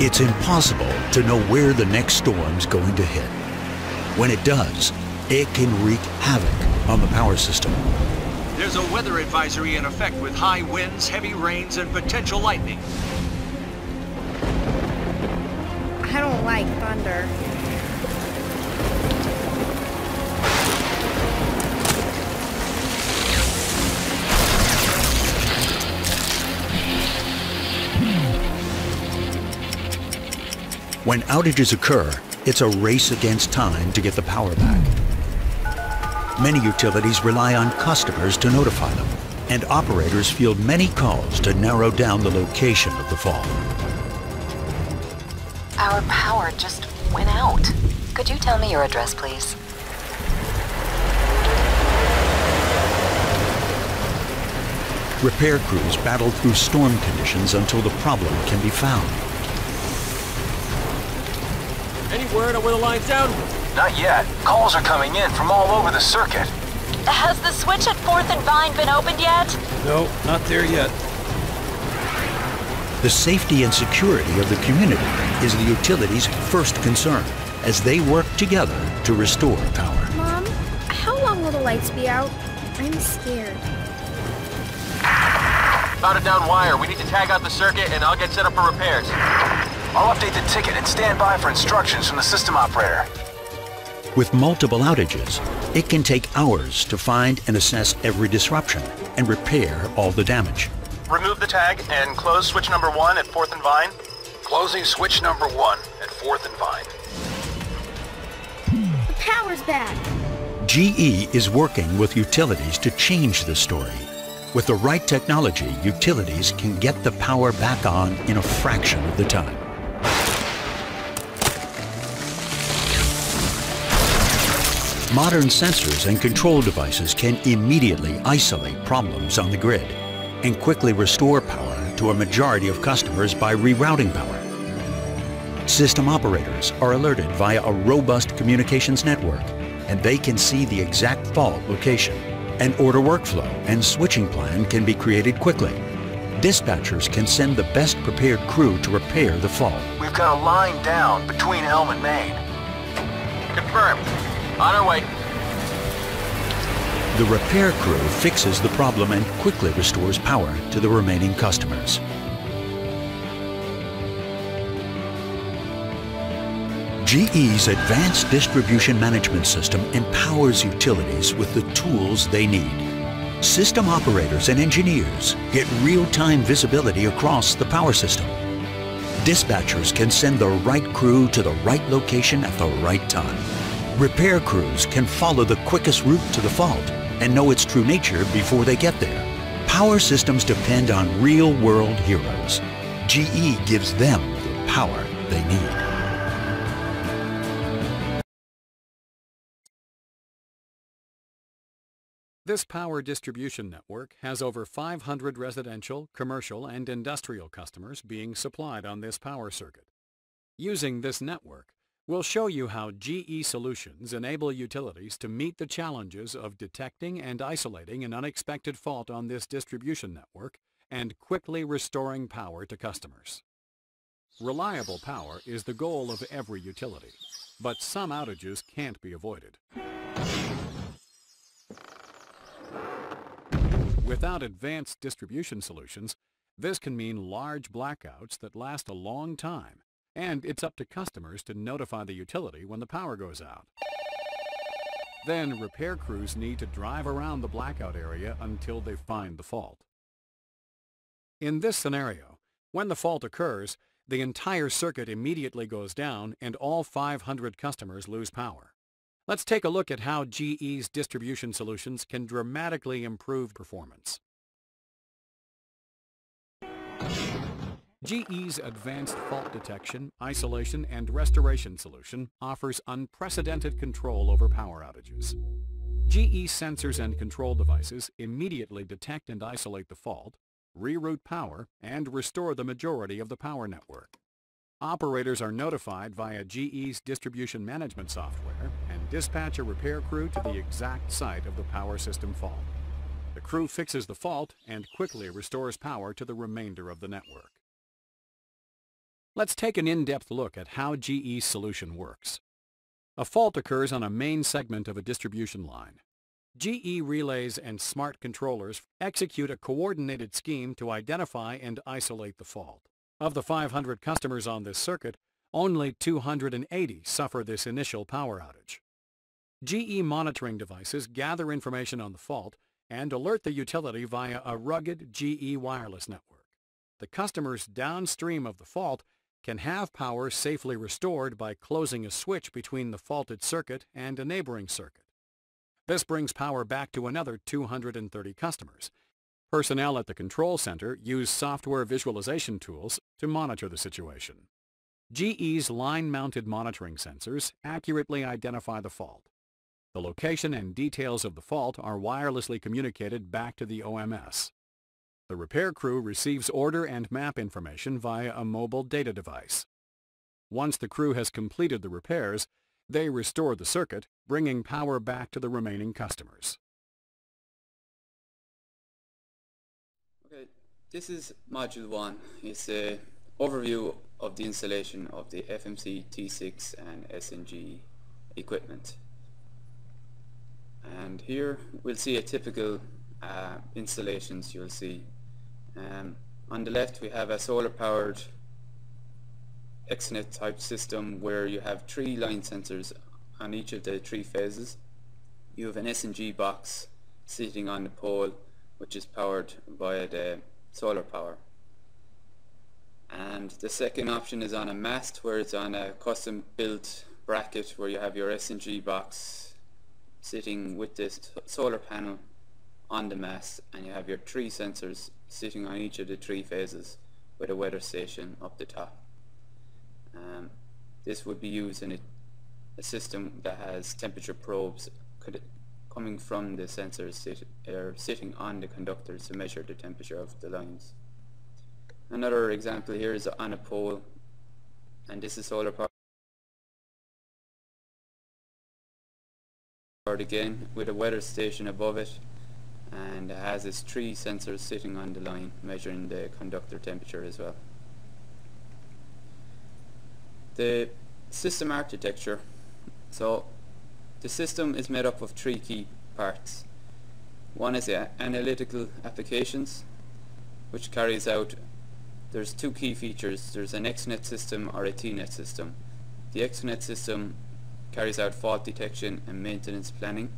It's impossible to know where the next storm's going to hit. When it does, it can wreak havoc on the power system. There's a weather advisory in effect with high winds, heavy rains, and potential lightning. I don't like thunder. When outages occur, it's a race against time to get the power back. Many utilities rely on customers to notify them, and operators field many calls to narrow down the location of the fault. Our power just went out. Could you tell me your address, please? Repair crews battle through storm conditions until the problem can be found. Any word on where the line's down? Not yet. Calls are coming in from all over the circuit. Has the switch at 4th and Vine been opened yet? No, not there yet. The safety and security of the community is the utility's first concern as they work together to restore power. Mom, how long will the lights be out? I'm scared. Found a down wire. We need to tag out the circuit and I'll get set up for repairs. I'll update the ticket and stand by for instructions from the system operator. With multiple outages, it can take hours to find and assess every disruption and repair all the damage. Remove the tag and close switch number 1 at 4th and Vine. Closing switch number 1 at 4th and Vine. The power's back. GE is working with utilities to change the story. With the right technology, utilities can get the power back on in a fraction of the time. Modern sensors and control devices can immediately isolate problems on the grid and quickly restore power to a majority of customers by rerouting power. System operators are alerted via a robust communications network, and they can see the exact fault location. An order workflow and switching plan can be created quickly. Dispatchers can send the best prepared crew to repair the fault. We've got a line down between Elm and Main. Confirmed. On our way. The repair crew fixes the problem and quickly restores power to the remaining customers. GE's advanced distribution management system empowers utilities with the tools they need. System operators and engineers get real-time visibility across the power system. Dispatchers can send the right crew to the right location at the right time. Repair crews can follow the quickest route to the fault and know its true nature before they get there. Power systems depend on real-world heroes. GE gives them the power they need. This power distribution network has over 500 residential, commercial, and industrial customers being supplied on this power circuit. Using this network, we'll show you how GE solutions enable utilities to meet the challenges of detecting and isolating an unexpected fault on this distribution network and quickly restoring power to customers. Reliable power is the goal of every utility, but some outages can't be avoided. Without advanced distribution solutions, this can mean large blackouts that last a long time, and it's up to customers to notify the utility when the power goes out. Then repair crews need to drive around the blackout area until they find the fault. In this scenario, when the fault occurs, the entire circuit immediately goes down and all 500 customers lose power. Let's take a look at how GE's distribution solutions can dramatically improve performance. GE's advanced fault detection, isolation, and restoration solution offers unprecedented control over power outages. GE sensors and control devices immediately detect and isolate the fault, reroute power, and restore the majority of the power network. Operators are notified via GE's distribution management software and dispatch a repair crew to the exact site of the power system fault. The crew fixes the fault and quickly restores power to the remainder of the network. Let's take an in-depth look at how GE's solution works. A fault occurs on a main segment of a distribution line. GE relays and smart controllers execute a coordinated scheme to identify and isolate the fault. Of the 500 customers on this circuit, only 280 suffer this initial power outage. GE monitoring devices gather information on the fault and alert the utility via a rugged GE wireless network. The customers downstream of the fault can have power safely restored by closing a switch between the faulted circuit and a neighboring circuit. This brings power back to another 230 customers. Personnel at the control center use software visualization tools to monitor the situation. GE's line-mounted monitoring sensors accurately identify the fault. The location and details of the fault are wirelessly communicated back to the OMS. The repair crew receives order and map information via a mobile data device. Once the crew has completed the repairs, they restore the circuit, bringing power back to the remaining customers. Okay, this is Module 1. It's an overview of the installation of the FMC T6 and SNG equipment. And here we'll see a typical installations you'll see. On the left we have a solar powered Exnet type system where you have 3 line sensors on each of the 3 phases. You have an SNG box sitting on the pole which is powered via the solar power. And the second option is on a mast where it's on a custom built bracket where you have your SNG box sitting with this solar panel on the mast, and you have your 3 sensors sitting on each of the 3 phases with a weather station up the top. This would be used in a system that has temperature probes coming from the sensors sitting on the conductors to measure the temperature of the lines. Another example here is on a pole, and this is solar powered again with a weather station above it, and it has its 3 sensors sitting on the line measuring the conductor temperature as well. The system architecture. So the system is made up of 3 key parts. One is the analytical applications, which carries out, there's 2 key features. There's an XNet system or a TNet system. The XNet system carries out fault detection and maintenance planning,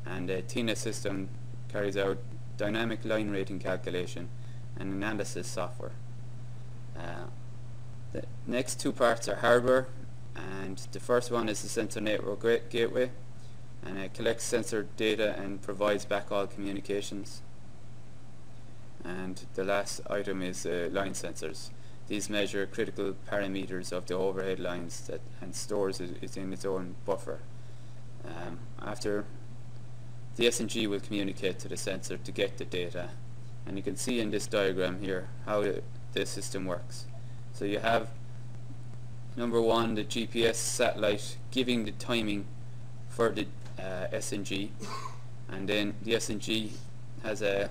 and the TNet system carries out dynamic line rating calculation and analysis software. The next 2 parts are hardware, and the first one is the sensor network gateway, and it collects sensor data and provides backhaul communications. And the last item is line sensors. These measure critical parameters of the overhead lines and stores it in its own buffer. After the SNG will communicate to the sensor to get the data, and you can see in this diagram here how the system works. So you have number 1, the GPS satellite giving the timing for the SNG, and then the SNG has a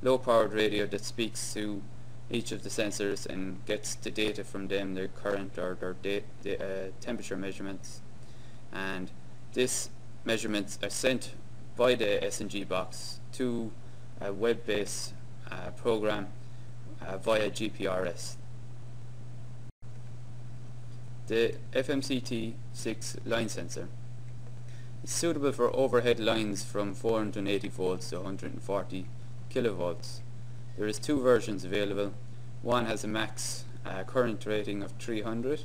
low powered radio that speaks to each of the sensors and gets the data from them, their current or their temperature measurements, and these measurements are sent by the SNG box to a web-based program via GPRS. The FMCT6 line sensor is suitable for overhead lines from 480 volts to 140 kilovolts. There is 2 versions available. One has a max current rating of 300,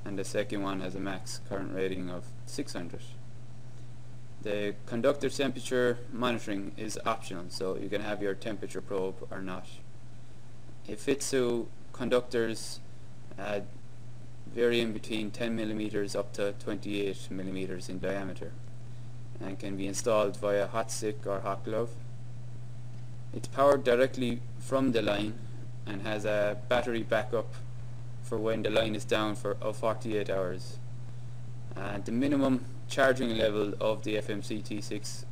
and the second one has a max current rating of 600. The conductor temperature monitoring is optional, so you can have your temperature probe or not. It fits to conductors varying between 10 millimeters up to 28 millimeters in diameter, and can be installed via hot stick or hot glove. It's powered directly from the line and has a battery backup for when the line is down for 48 hours. The minimum charging level of the FMCT6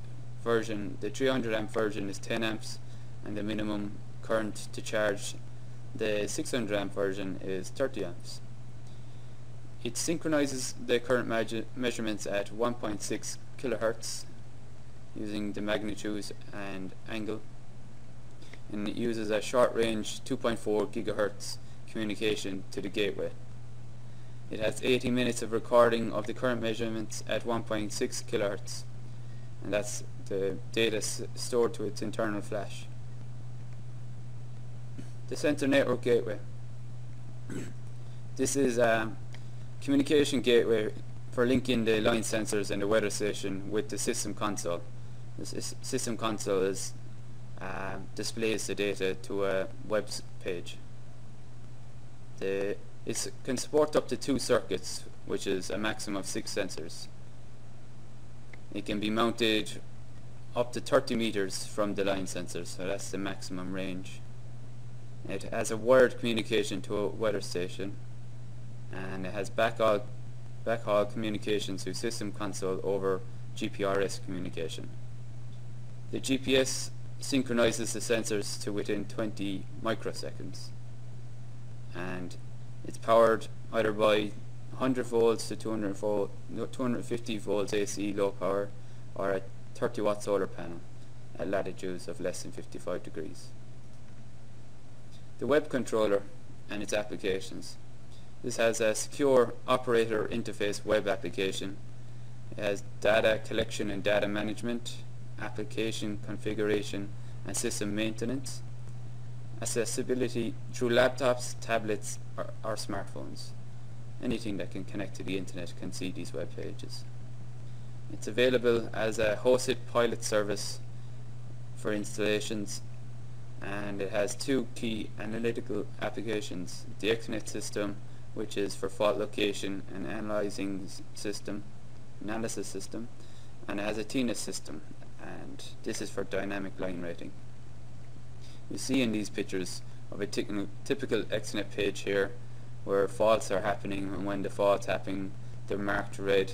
version, the 300 amp version, is 10 amps, and the minimum current to charge The 600 amp version is 30 amps. It synchronizes the current measurements at 1.6 kilohertz using the magnitude and angle, and it uses a short range 2.4 gigahertz communication to the gateway. It has 80 minutes of recording of the current measurements at 1.6 kilohertz, and that's the data stored to its internal flash. The sensor network gateway. This is a communication gateway for linking the line sensors and the weather station with the system console. This system console is displays the data to a web page. It can support up to 2 circuits, which is a maximum of 6 sensors. It can be mounted up to 30 meters from the line sensors, so that's the maximum range. It has a wired communication to a weather station, and it has backhaul communications to system console over GPRS communication. The GPS synchronizes the sensors to within 20 microseconds, and it's powered either by 100 volts to 250 volts AC low power, or a 30 watt solar panel at latitudes of less than 55 degrees. The web controller and its applications. This has a secure operator interface web application. It has data collection and data management, application configuration and system maintenance, accessibility through laptops, tablets or smartphones. Anything that can connect to the internet can see these web pages. It's available as a hosted pilot service for installations, and it has 2 key analytical applications: the Exnet system, which is for fault location and analysis system, and it has a TNS system, and this is for dynamic line rating. You see in these pictures of a typical Exnet page here, where faults are happening, and when the fault's happening, they're marked red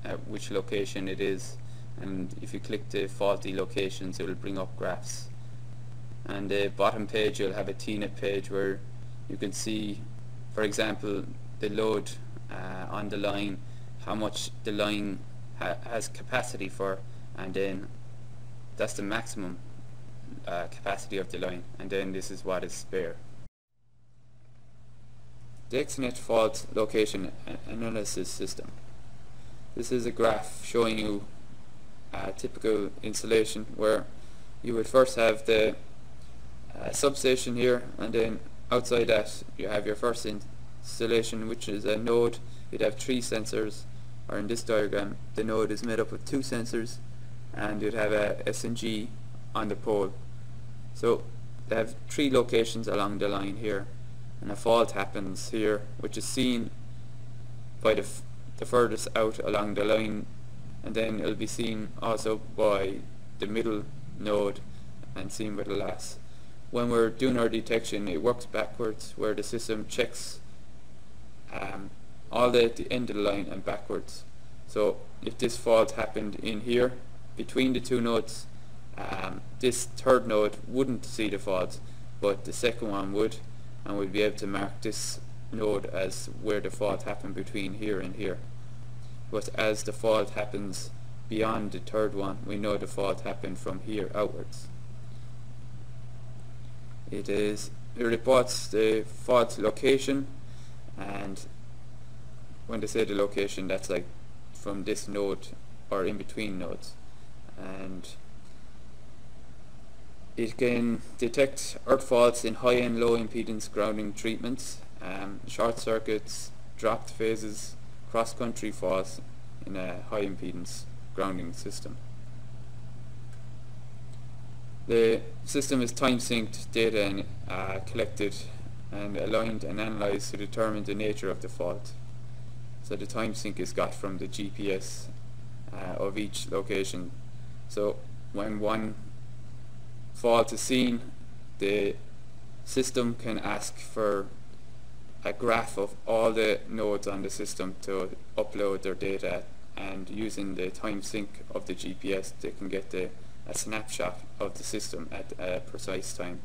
at which location it is, and if you click the faulty locations, it will bring up graphs. And the bottom page, you'll have a TNet page where you can see, for example, the load on the line, how much the line has capacity for, and then that's the maximum capacity of the line, and then this is what is spare. The Exnet fault location analysis system. This is a graph showing you a typical installation where you would first have the substation here, and then outside that you have your first installation, which is a node. You'd have 3 sensors, or in this diagram the node is made up of 2 sensors, and you'd have a SNG on the pole. So they have 3 locations along the line here, and a fault happens here, which is seen by the furthest out along the line, and then it'll be seen also by the middle node and seen by the last. When we're doing our detection, it works backwards, where the system checks all at the end of the line and backwards. So if this fault happened in here between the 2 nodes, this 3rd node wouldn't see the fault, but the 2nd one would, and we'd be able to mark this node as where the fault happened between here and here. But as the fault happens beyond the 3rd one, we know the fault happened from here outwards. It reports the fault location, and when they say the location, that's like from this node or in between nodes, and it can detect earth faults in high and low impedance grounding treatments, short circuits, dropped phases, cross-country faults in a high impedance grounding system. The system is time-synced data collected and aligned and analysed to determine the nature of the fault. So the time sync is got from the GPS of each location. So when one fault is seen, the system can ask for a graph of all the nodes on the system to upload their data, and using the time sync of the GPS they can get a snapshot of the system at a precise time.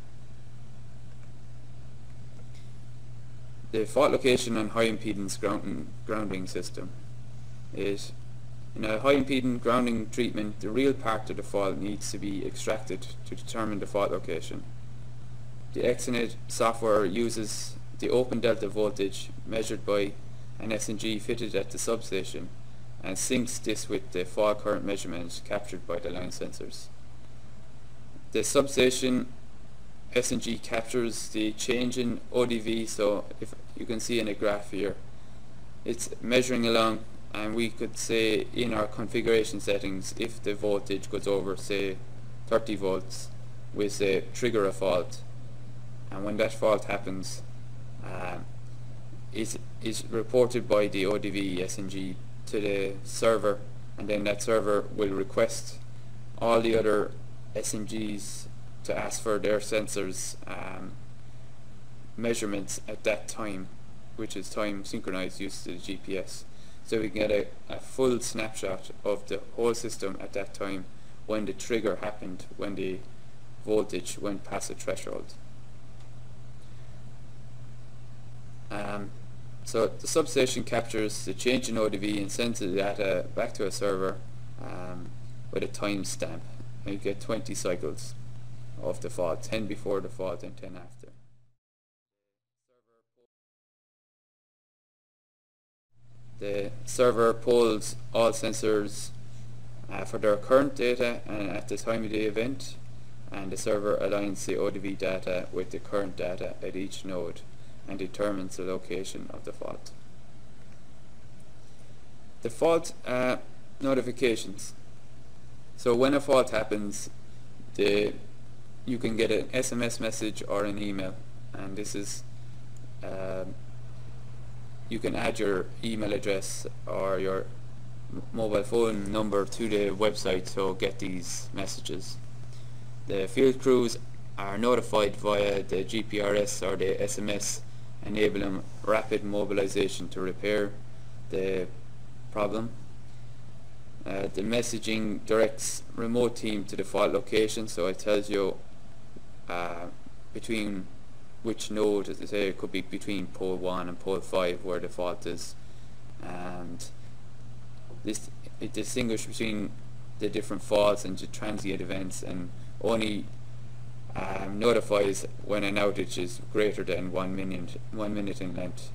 The fault location on high impedance grounding system is, in a high impedance grounding treatment, the real part of the fault needs to be extracted to determine the fault location. The Exonet software uses the open delta voltage measured by an SNG fitted at the substation and syncs this with the fault current measurements captured by the line sensors. The substation SNG captures the change in ODV, so if you can see in a graph here, it's measuring along, and we could say in our configuration settings, if the voltage goes over say 30 volts, we say trigger a fault, and when that fault happens, is reported by the ODV SNG to the server, and then that server will request all the other SNGs to ask for their sensors measurements at that time, which is time synchronized used to the GPS. So we can get a full snapshot of the whole system at that time when the trigger happened, when the voltage went past the threshold. So the substation captures the change in ODV and sends the data back to a server with a time stamp, and you get 20 cycles of the fault, 10 before the fault and 10 after. The server pulls all sensors for their current data and at the time of the event, and the server aligns the ODV data with the current data at each node and determines the location of the fault. The fault notifications. So when a fault happens, you can get an SMS message or an email, and this is you can add your email address or your mobile phone number to the website to get these messages. The field crews are notified via the GPRS or the SMS, enabling rapid mobilization to repair the problem. The messaging directs remote team to the fault location, so it tells you between which node, as I say, it could be between pole 1 and pole 5 where the fault is, and it distinguishes between the different faults and the transient events, and only notifies when an outage is greater than 1 minute in length,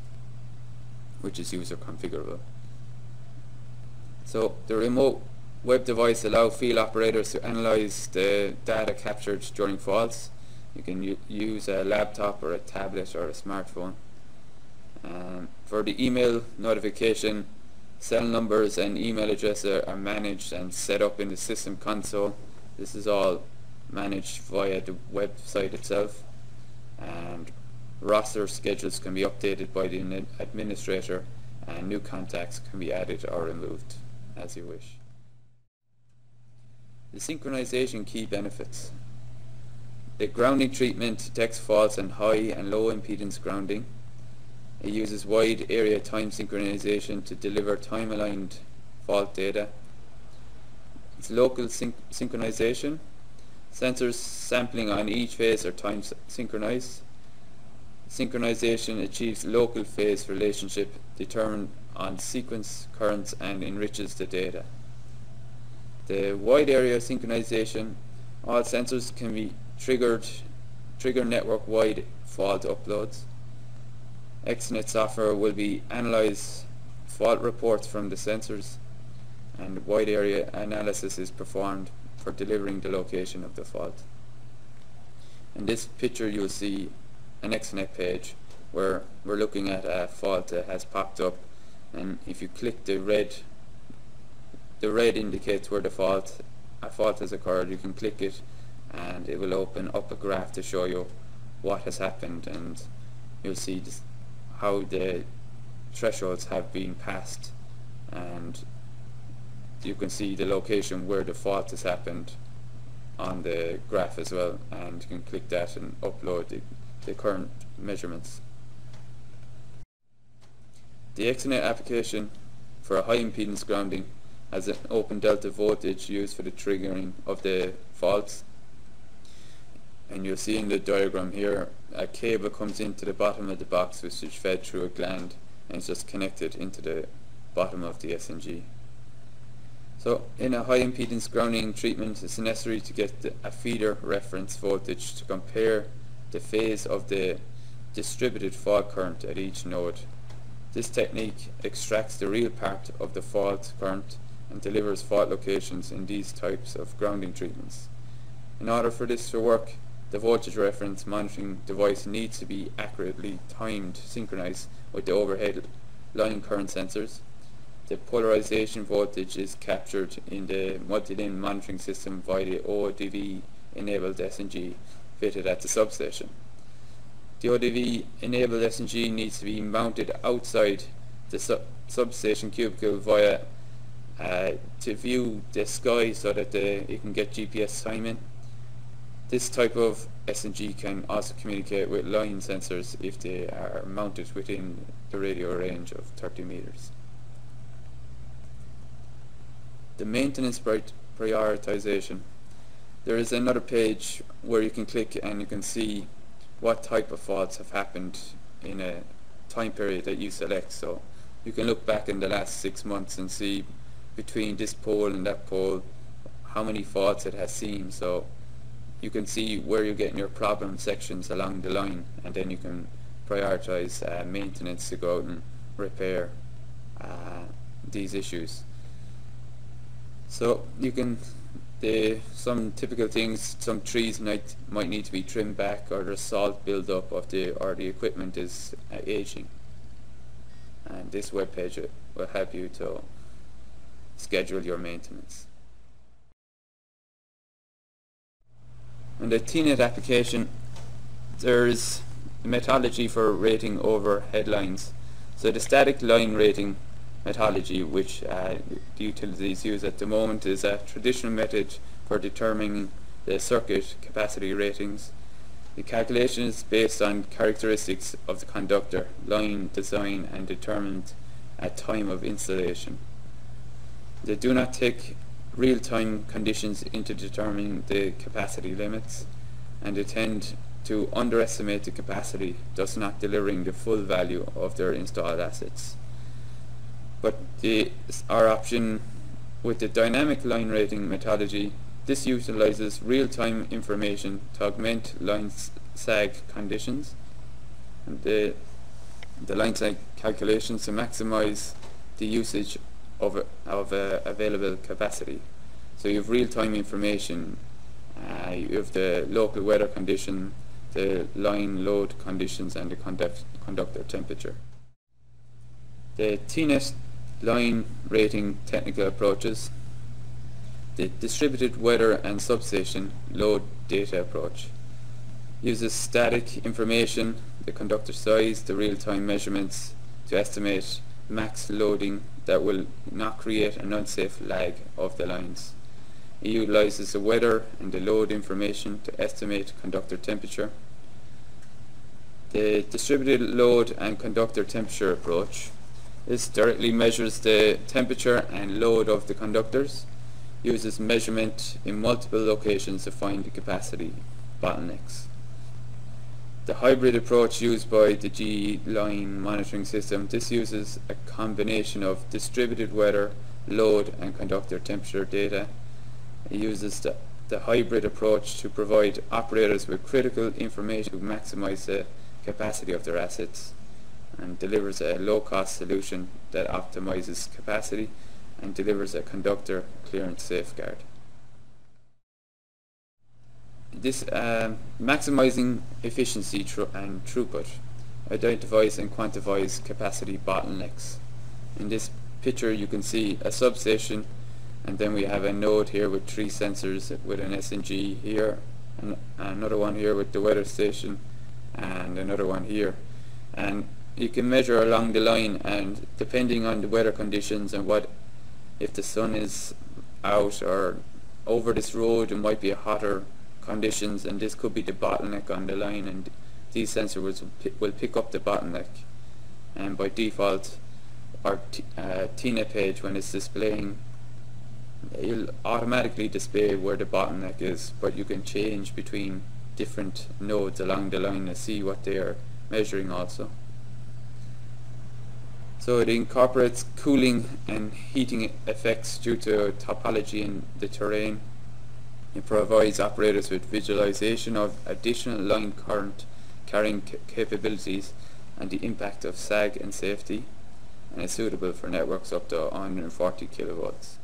which is user configurable. So the remote web device allows field operators to analyze the data captured during faults. You can use a laptop or a tablet or a smartphone. For the email notification, cell numbers and email addresses are managed and set up in the system console. This is all managed via the website itself, and roster schedules can be updated by the administrator, and new contacts can be added or removed as you wish. The synchronization key benefits. The grounding treatment detects faults in high and low impedance grounding. It uses wide area time synchronization to deliver time-aligned fault data. It's local synchronization. Sensors sampling on each phase are time synchronized. Synchronization achieves local phase relationship determined on sequence currents and enriches the data. The wide area synchronization, all sensors can be trigger network-wide fault uploads. Exonet software will be analyze fault reports from the sensors, and wide area analysis is performed for delivering the location of the fault. In this picture you'll see an Exonet page where we're looking at a fault that has popped up, and if you click the red indicates where a fault has occurred. You can click it and it will open up a graph to show you what has happened, and you'll see how the thresholds have been passed, and you can see the location where the fault has happened on the graph as well, and you can click that and upload the current measurements. The Exonet application for a high impedance grounding has an open delta voltage used for the triggering of the faults. And you'll see in the diagram here a cable comes into the bottom of the box which is fed through a gland and it's just connected into the bottom of the SNG. So in a high impedance grounding treatment it's necessary to get a feeder reference voltage to compare the phase of the distributed fault current at each node. This technique extracts the real part of the fault current and delivers fault locations in these types of grounding treatments. In order for this to work, the voltage reference monitoring device needs to be accurately timed, synchronized with the overhead line current sensors. The polarization voltage is captured in the multi-lane monitoring system via the ODV enabled SNG fitted at the substation. The ODV enabled SNG needs to be mounted outside the substation cubicle via to view the sky so that it can get GPS timing. This type of SNG can also communicate with line sensors if they are mounted within the radio range of 30 meters. The maintenance prioritization. There is another page where you can click and you can see what type of faults have happened in a time period that you select. So you can look back in the last 6 months and see between this pole and that pole how many faults it has seen. So you can see where you're getting your problem sections along the line, and then you can prioritize maintenance to go out and repair these issues. So you can some typical things, some trees might need to be trimmed back, or there's salt build-up or the equipment is aging, and this web page will help you to schedule your maintenance. In the TNet application, there's methodology for rating over headlines. So the static line rating methodology, which the utilities use at the moment, is a traditional method for determining the circuit capacity ratings. The calculation is based on characteristics of the conductor, line design, and determined at time of installation. They do not take real-time conditions into determining the capacity limits, and they tend to underestimate the capacity, thus not delivering the full value of their installed assets. But our option with the dynamic line rating methodology, this utilizes real-time information to augment line sag conditions and the line sag calculations to maximize the usage of available capacity. So you have real-time information, you have the local weather condition, the line load conditions, and the conductor temperature. The TNet line rating technical approaches. The distributed weather and substation load data approach uses static information, the conductor size, the real-time measurements to estimate max loading that will not create an unsafe lag of the lines. It utilizes the weather and the load information to estimate conductor temperature. The distributed load and conductor temperature approach. This directly measures the temperature and load of the conductors, uses measurement in multiple locations to find the capacity bottlenecks. The hybrid approach used by the GE line monitoring system, this uses a combination of distributed weather, load, and conductor temperature data. It uses the hybrid approach to provide operators with critical information to maximize the capacity of their assets, and delivers a low-cost solution that optimizes capacity and delivers a conductor clearance safeguard. This maximizing efficiency and throughput identifies and quantifies capacity bottlenecks. In this picture you can see a substation, and then we have a node here with 3 sensors with an SNG here, and another one here with the weather station, and another one here. And you can measure along the line, and depending on the weather conditions and if the sun is out or over this road, it might be hotter conditions, and this could be the bottleneck on the line, and these sensors will pick up the bottleneck. And by default, our TNet page, when it's displaying, it'll automatically display where the bottleneck is, but you can change between different nodes along the line and see what they are measuring also. So it incorporates cooling and heating effects due to topology in the terrain. It provides operators with visualization of additional line current carrying capabilities and the impact of sag and safety, and is suitable for networks up to 140 kilovolts.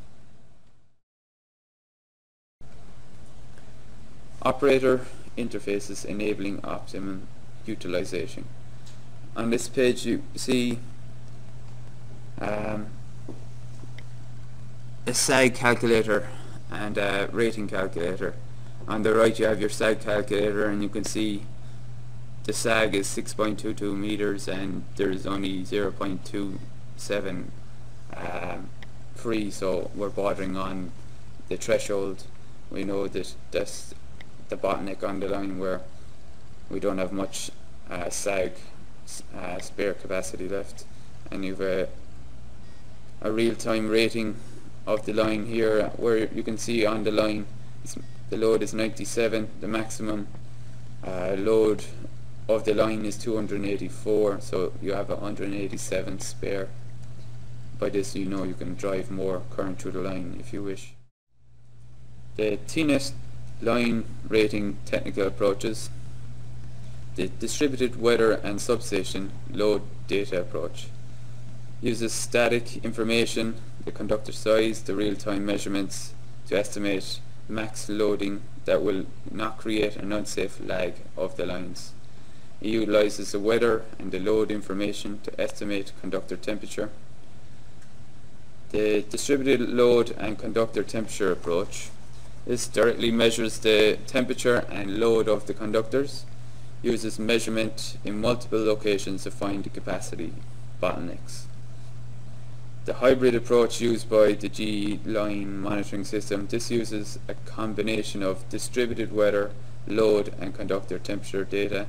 Operator interfaces enabling optimum utilization. On this page you see a sag calculator and a rating calculator. On the right you have your sag calculator, and you can see the sag is 6.22 meters and there's only 0.27 free, so we're bordering on the threshold. We know that that's the bottleneck on the line where we don't have much sag spare capacity left, and you've a real-time rating of the line here, where you can see on the line the load is 97, the maximum load of the line is 284, so you have 187 spare. By this you know you can drive more current through the line if you wish. The TNet line rating technical approaches. The distributed weather and substation load data approach uses static information, the conductor size, the real-time measurements to estimate max loading that will not create an unsafe lag of the lines. It utilizes the weather and the load information to estimate conductor temperature. The distributed load and conductor temperature approach. This directly measures the temperature and load of the conductors, uses measurement in multiple locations to find the capacity bottlenecks. The hybrid approach used by the GE line monitoring system, this uses a combination of distributed weather, load and conductor temperature data.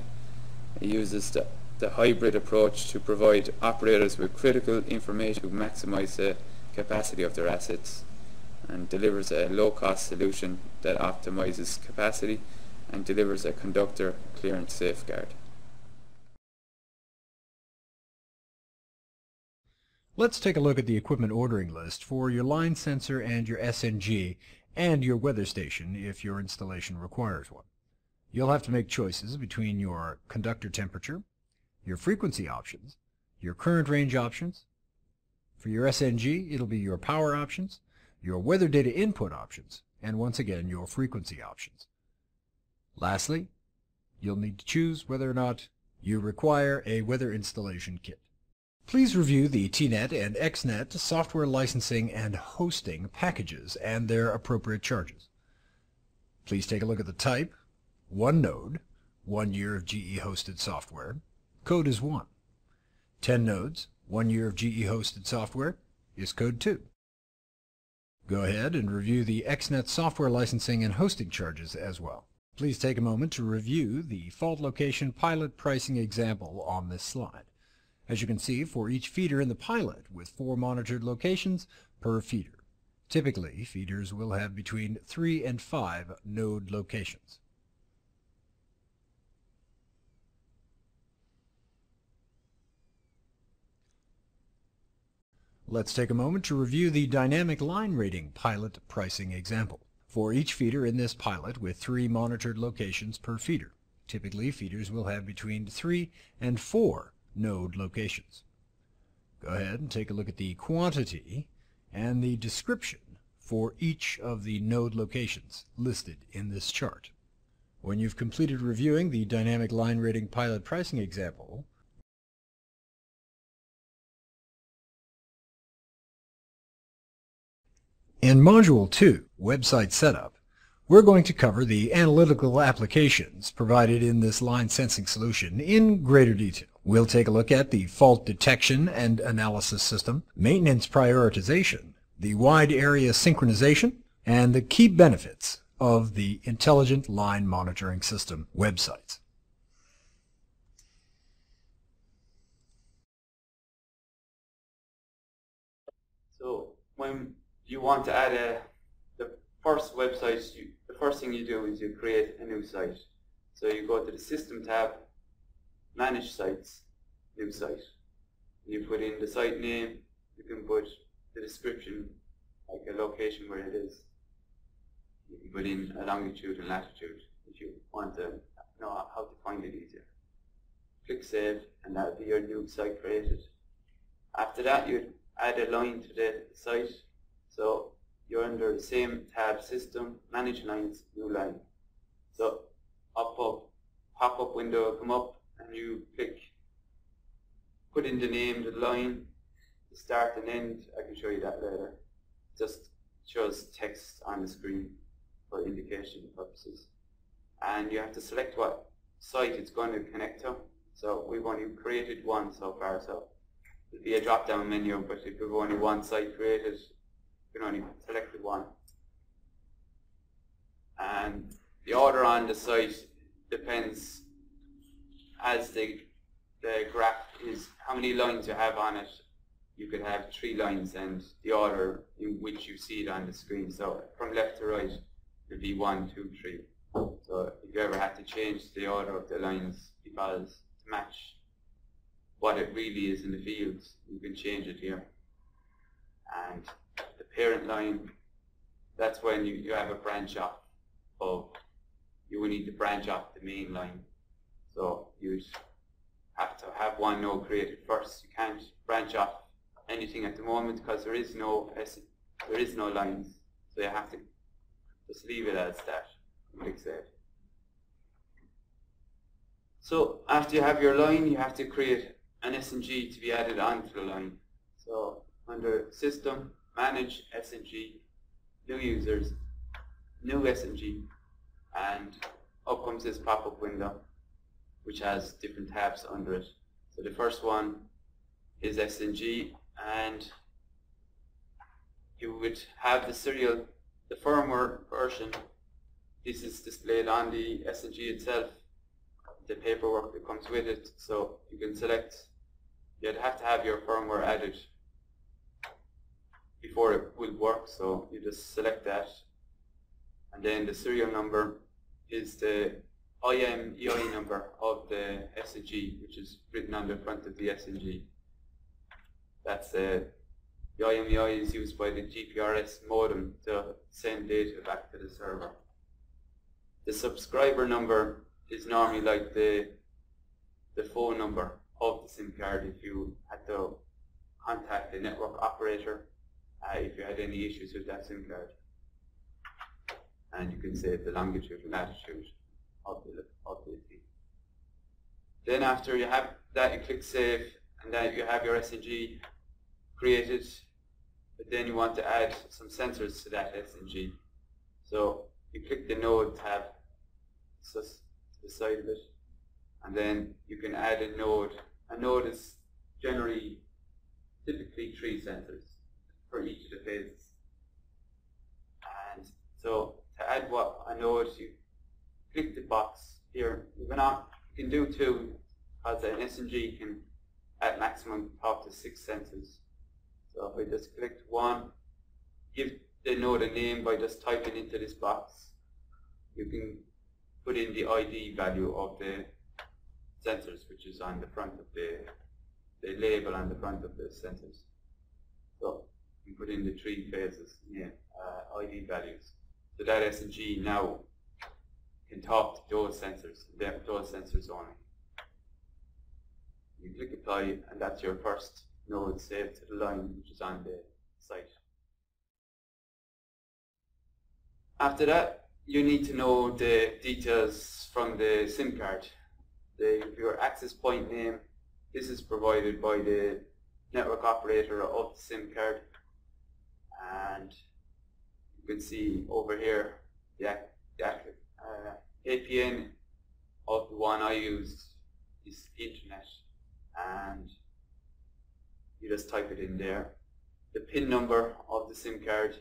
It uses the hybrid approach to provide operators with critical information to maximize the capacity of their assets, and delivers a low-cost solution that optimizes capacity and delivers a conductor clearance safeguard. Let's take a look at the equipment ordering list for your line sensor and your SNG and your weather station if your installation requires one. You'll have to make choices between your conductor temperature, your frequency options, your current range options. For your SNG, it'll be your power options, your weather data input options, and once again your frequency options. Lastly, you'll need to choose whether or not you require a weather installation kit. Please review the TNet and XNet software licensing and hosting packages and their appropriate charges. Please take a look at the type, 1 node, 1 year of GE hosted software, code is 1. 10 nodes, 1 year of GE hosted software is code 2. Go ahead and review the XNet software licensing and hosting charges as well. Please take a moment to review the fault location pilot pricing example on this slide. As you can see, for each feeder in the pilot with 4 monitored locations per feeder. Typically, feeders will have between 3 and 5 node locations. Let's take a moment to review the dynamic line rating pilot pricing example. For each feeder in this pilot with 3 monitored locations per feeder. Typically, feeders will have between 3 and 4 node locations. Go ahead and take a look at the quantity and the description for each of the node locations listed in this chart. When you've completed reviewing the dynamic line rating pilot pricing example, in Module 2, Website Setup, we're going to cover the analytical applications provided in this line sensing solution in greater detail. We'll take a look at the fault detection and analysis system, maintenance prioritization, the wide area synchronization, and the key benefits of the Intelligent Line Monitoring System websites. So when you want to add the first website, the first thing you do is you create a new site. So you go to the System tab, Manage Sites, New Site. You put in the site name, you can put the description, like a location where it is. You can put in a longitude and latitude if you want to know how to find it easier. Click Save, and that will be your new site created. After that, you'd add a line to the site. So you're under the same tab, System, Manage Lines, New Line. So pop-up window will come up, and you click, put in the name, the line, the start and end. I can show you that later. Just shows text on the screen for indication purposes. And you have to select what site it's going to connect to. So we've only created one so far, so there'll be a drop-down menu, but if we've only one site created, you can only select the one. And the order on the site depends as the graph is how many lines you have on it. You could have 3 lines, and the order in which you see it on the screen. So from left to right, it'll be 1, 2, 3. So if you ever had to change the order of the lines because to match what it really is in the fields, you can change it here. And the parent line, that's when you have a branch off of, you will need to branch off the main line. So you'd have to have one node created first. You can't branch off anything at the moment because there is no lines. So you have to just leave it as that. Click Save. So after you have your line, you have to create an SNG to be added onto the line. So under System, Manage SNG, New Users, New SNG, and up comes this pop-up window which has different tabs under it. So the first one is SNG, and you would have the firmware version. This is displayed on the SNG itself, the paperwork that comes with it. So you can select, you'd have to have your firmware added before it will work, so you just select that. And then the serial number is the IMEI number of the SNG, which is written on the front of the SNG. That's the IMEI is used by the GPRS modem to send data back to the server. The subscriber number is normally like the phone number of the SIM card if you had to contact the network operator if you had any issues with that SIM card. And you can save the longitude and latitude of the thing. Then after you have that, you click Save, and then you have your SNG created, but then you want to add some sensors to that SNG. So you click the Node tab to the side of it, and then you can add a node. A node is typically 3 sensors for each of the phases. And so to add a node, you click the box here. You can do 2, because an SNG can at maximum talk to 6 sensors. So if I just click 1, give the node a name by just typing into this box. You can put in the ID value of the sensors, which is on the front of the label on the front of the sensors. So you can put in the 3 phases, ID values. So that SNG now can talk to those sensors only. You click Apply, and that's your first node saved to the line which is on the site. After that, you need to know the details from the SIM card. Your access point name, this is provided by the network operator of the SIM card, and you can see over here the APN of the one I used is internet, and you just type it in there. The PIN number of the SIM card,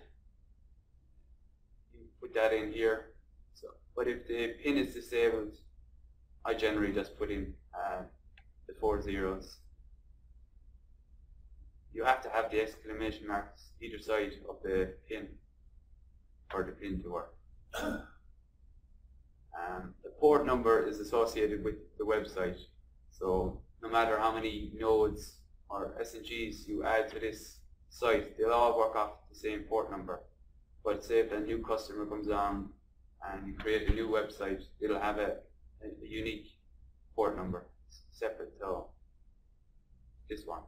you put that in here. So, but if the PIN is disabled, I generally just put in the 4 zeros. You have to have the exclamation marks either side of the PIN for the PIN to work. The port number is associated with the website, so no matter how many nodes or SNGs you add to this site, they'll all work off the same port number. But say if a new customer comes on and you create a new website, it'll have a unique port number separate to this one.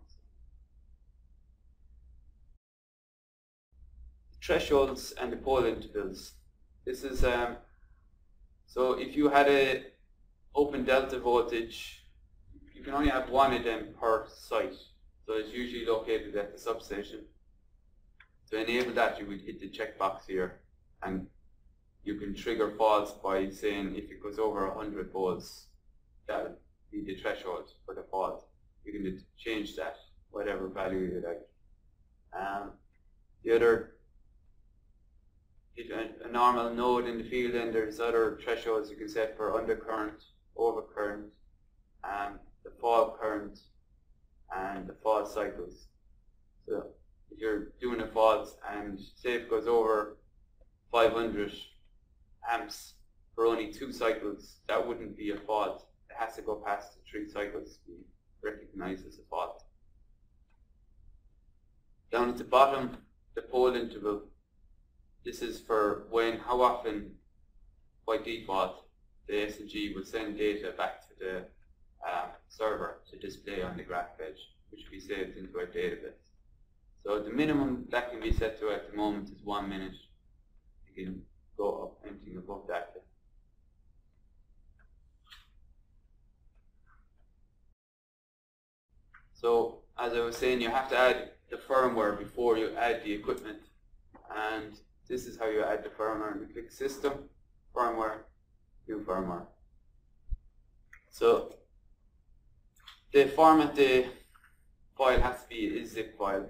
Thresholds and the pole intervals. This is so if you had a open delta voltage, you can only have one of them per site. So it's usually located at the substation. To enable that, you would hit the checkbox here, and you can trigger faults by saying if it goes over 100 volts, that'll be the threshold for the fault. You can change that, whatever value you like. The other, a normal node in the field, and there's other thresholds you can set for undercurrent, overcurrent, the fault current, and the fault cycles. So if you're doing a fault and say it goes over 500 amps for only 2 cycles, that wouldn't be a fault. It has to go past the 3 cycles to be recognized as a fault. Down at the bottom, the pole interval. This is for how often, by default, the SNG will send data back to the server to display on the graph edge, which will be saved into a database. So the minimum that can be set to at the moment is 1 minute. You can go up anything above that. So as I was saying, you have to add the firmware before you add the equipment, and this is how you add the firmware. You click System, Firmware, New Firmware. So the format the file has to be is zip file,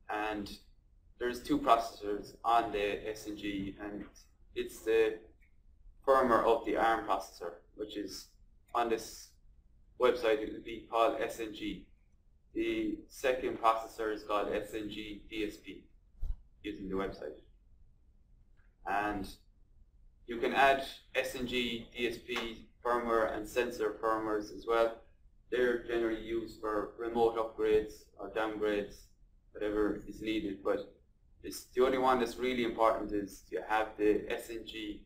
and there's 2 processors on the SNG, and it's the firmware of the ARM processor, which is on this website. It will be called SNG. The second processor is called SNG DSP using the website. And you can add SNG DSP firmware and sensor firmwares as well. They're generally used for remote upgrades or downgrades, whatever is needed, but the only one that's really important is you have the SNG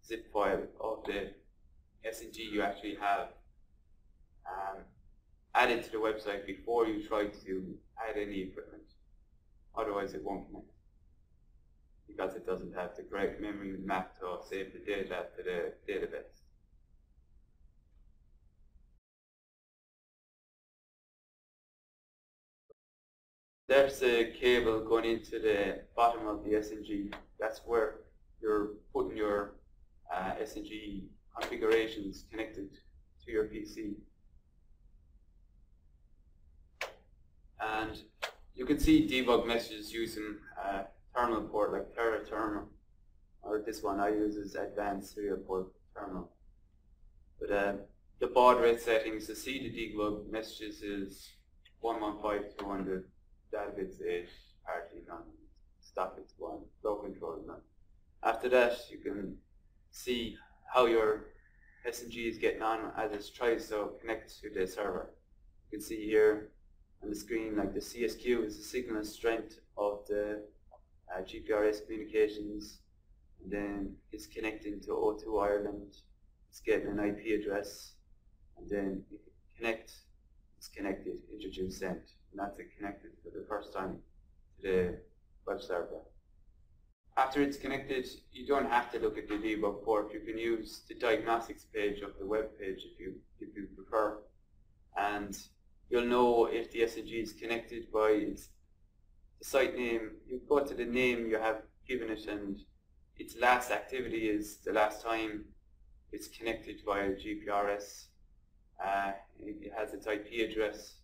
zip file of the SNG you actually have added to the website before you try to add any equipment. Otherwise it won't connect, because it doesn't have the correct memory map to save the data to the database. There's a cable going into the bottom of the SNG. That's where you're putting your SNG configurations connected to your PC. And you can see debug messages using terminal port like Terra Terminal, or this one I use is Advanced Serial Port Terminal. But the baud rate settings to see the debug messages is 115/200, data bits 8, RT none, stop bits 1, flow control none. After that, you can see how your SNG is getting on as it tries to connect to the server. You can see here on the screen, like the CSQ is the signal strength of the GPRS communications, and then it's connecting to O2 Ireland, it's getting an IP address, and then if it connect, it's connected, introduce, send, and that's it connected for the first time to the web server. After it's connected, you don't have to look at the debug port. You can use the diagnostics page of the web page if you prefer, and you'll know if the SNG is connected by the site name. You go to the name you have given it, and its last activity is the last time it's connected via GPRS. It has its IP address.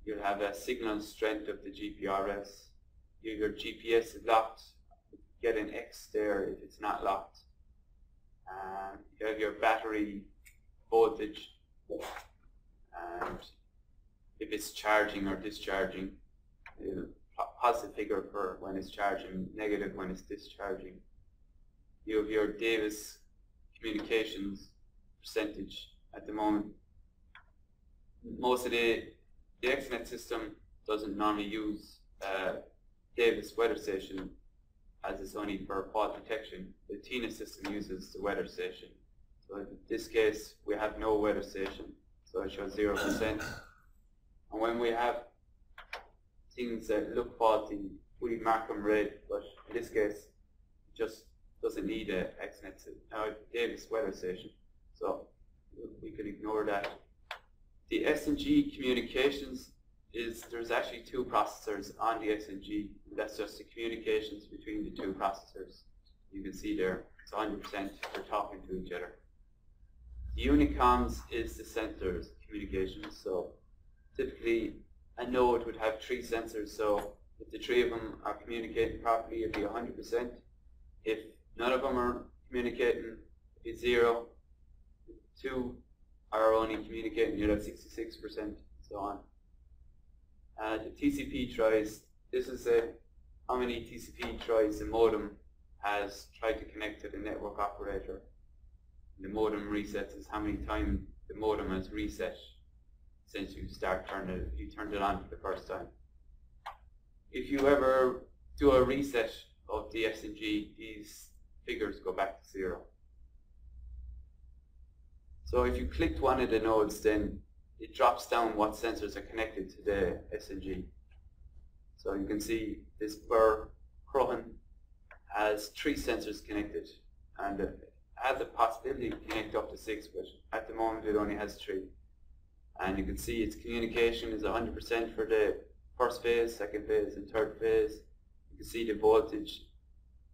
You'll have a signal strength of the GPRS. Your GPS is locked. Get an X there if it's not locked. You have your battery voltage, and if it's charging or discharging, positive figure for when it's charging, negative when it's discharging. You have your Davis communications percentage at the moment. Most of the Xnet system doesn't normally use Davis weather station, as it's only for fault detection. The TINA system uses the weather station. So in this case, we have no weather station, so it shows 0%. And when we have things that look faulty, we mark them red, but in this case, it just doesn't need a Davis weather station. So we can ignore that. The SNG communications there's actually two processors on the SNG. That's just the communications between the two processors. You can see there, it's 100%, they're talking to each other. The Unicoms is the sensors communications. So typically a node would have 3 sensors, so if the 3 of them are communicating properly, it'd be 100%. If none of them are communicating, it's 0. If 2 are only communicating, you'll have 66%, and so on. The TCP tries, this is how many TCP tries the modem has tried to connect to the network operator. The modem resets is how many times the modem has reset since you turned it on for the first time. If you ever do a reset of the SNG, these figures go back to 0. So if you clicked one of the nodes, then it drops down what sensors are connected to the SNG. So you can see this Burr Croghan has 3 sensors connected, and it has a possibility to connect up to 6, but at the moment it only has 3. And you can see its communication is 100% for the first phase, second phase, and third phase. You can see the voltage.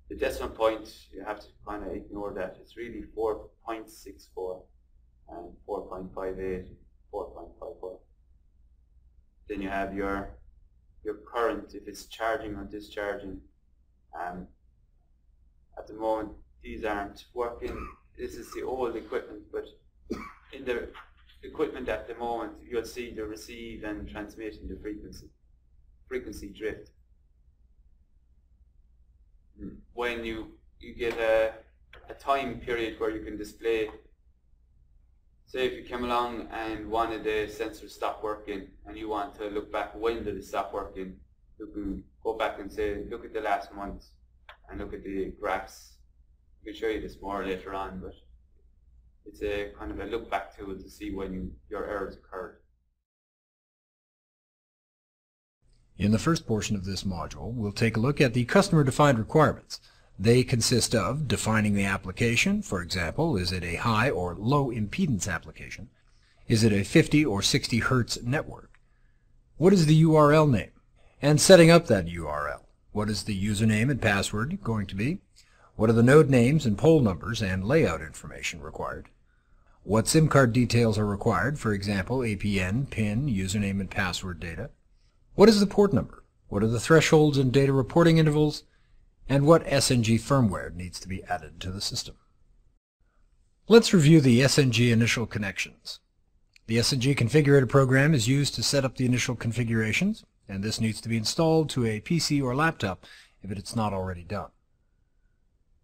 The decimal point, you have to kind of ignore that. It's really 4.64 and 4.58, 4.54. Then you have your current, if it's charging or discharging. At the moment, these aren't working. This is the old equipment, but in the equipment at the moment, you'll see the receive and transmitting the frequency drift. When you get a time period where you can display, say if you came along and one of the sensors stopped working and you want to look back when did it stop working, you can go back and say, look at the last month and look at the graphs. I can show you this more later on, but it's a kind of a look back tool to see when your errors occurred. In the first portion of this module, we'll take a look at the customer-defined requirements. They consist of defining the application. For example, is it a high or low impedance application? Is it a 50 or 60 Hertz network? What is the URL name? And setting up that URL. What is the username and password going to be? What are the node names and pole numbers and layout information required? What SIM card details are required, for example, APN, PIN, username and password data? What is the port number? What are the thresholds and data reporting intervals? And what SNG firmware needs to be added to the system? Let's review the SNG initial connections. The SNG configurator program is used to set up the initial configurations, and this needs to be installed to a PC or laptop if it's not already done.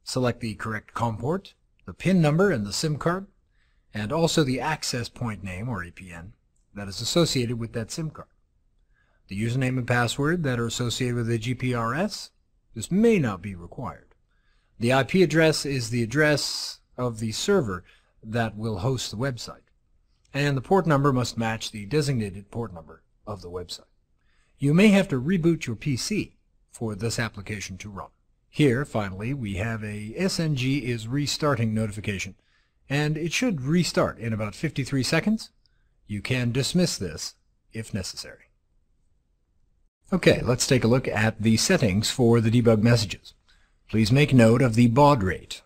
Select the correct COM port, the PIN number and the SIM card, and also the access point name, or APN, that is associated with that SIM card. The username and password that are associated with the GPRS, this may not be required. The IP address is the address of the server that will host the website, and the port number must match the designated port number of the website. You may have to reboot your PC for this application to run. Here, finally, we have a SNG is restarting notification, and it should restart in about 53 seconds. You can dismiss this if necessary. Okay, let's take a look at the settings for the debug messages. Please make note of the baud rate.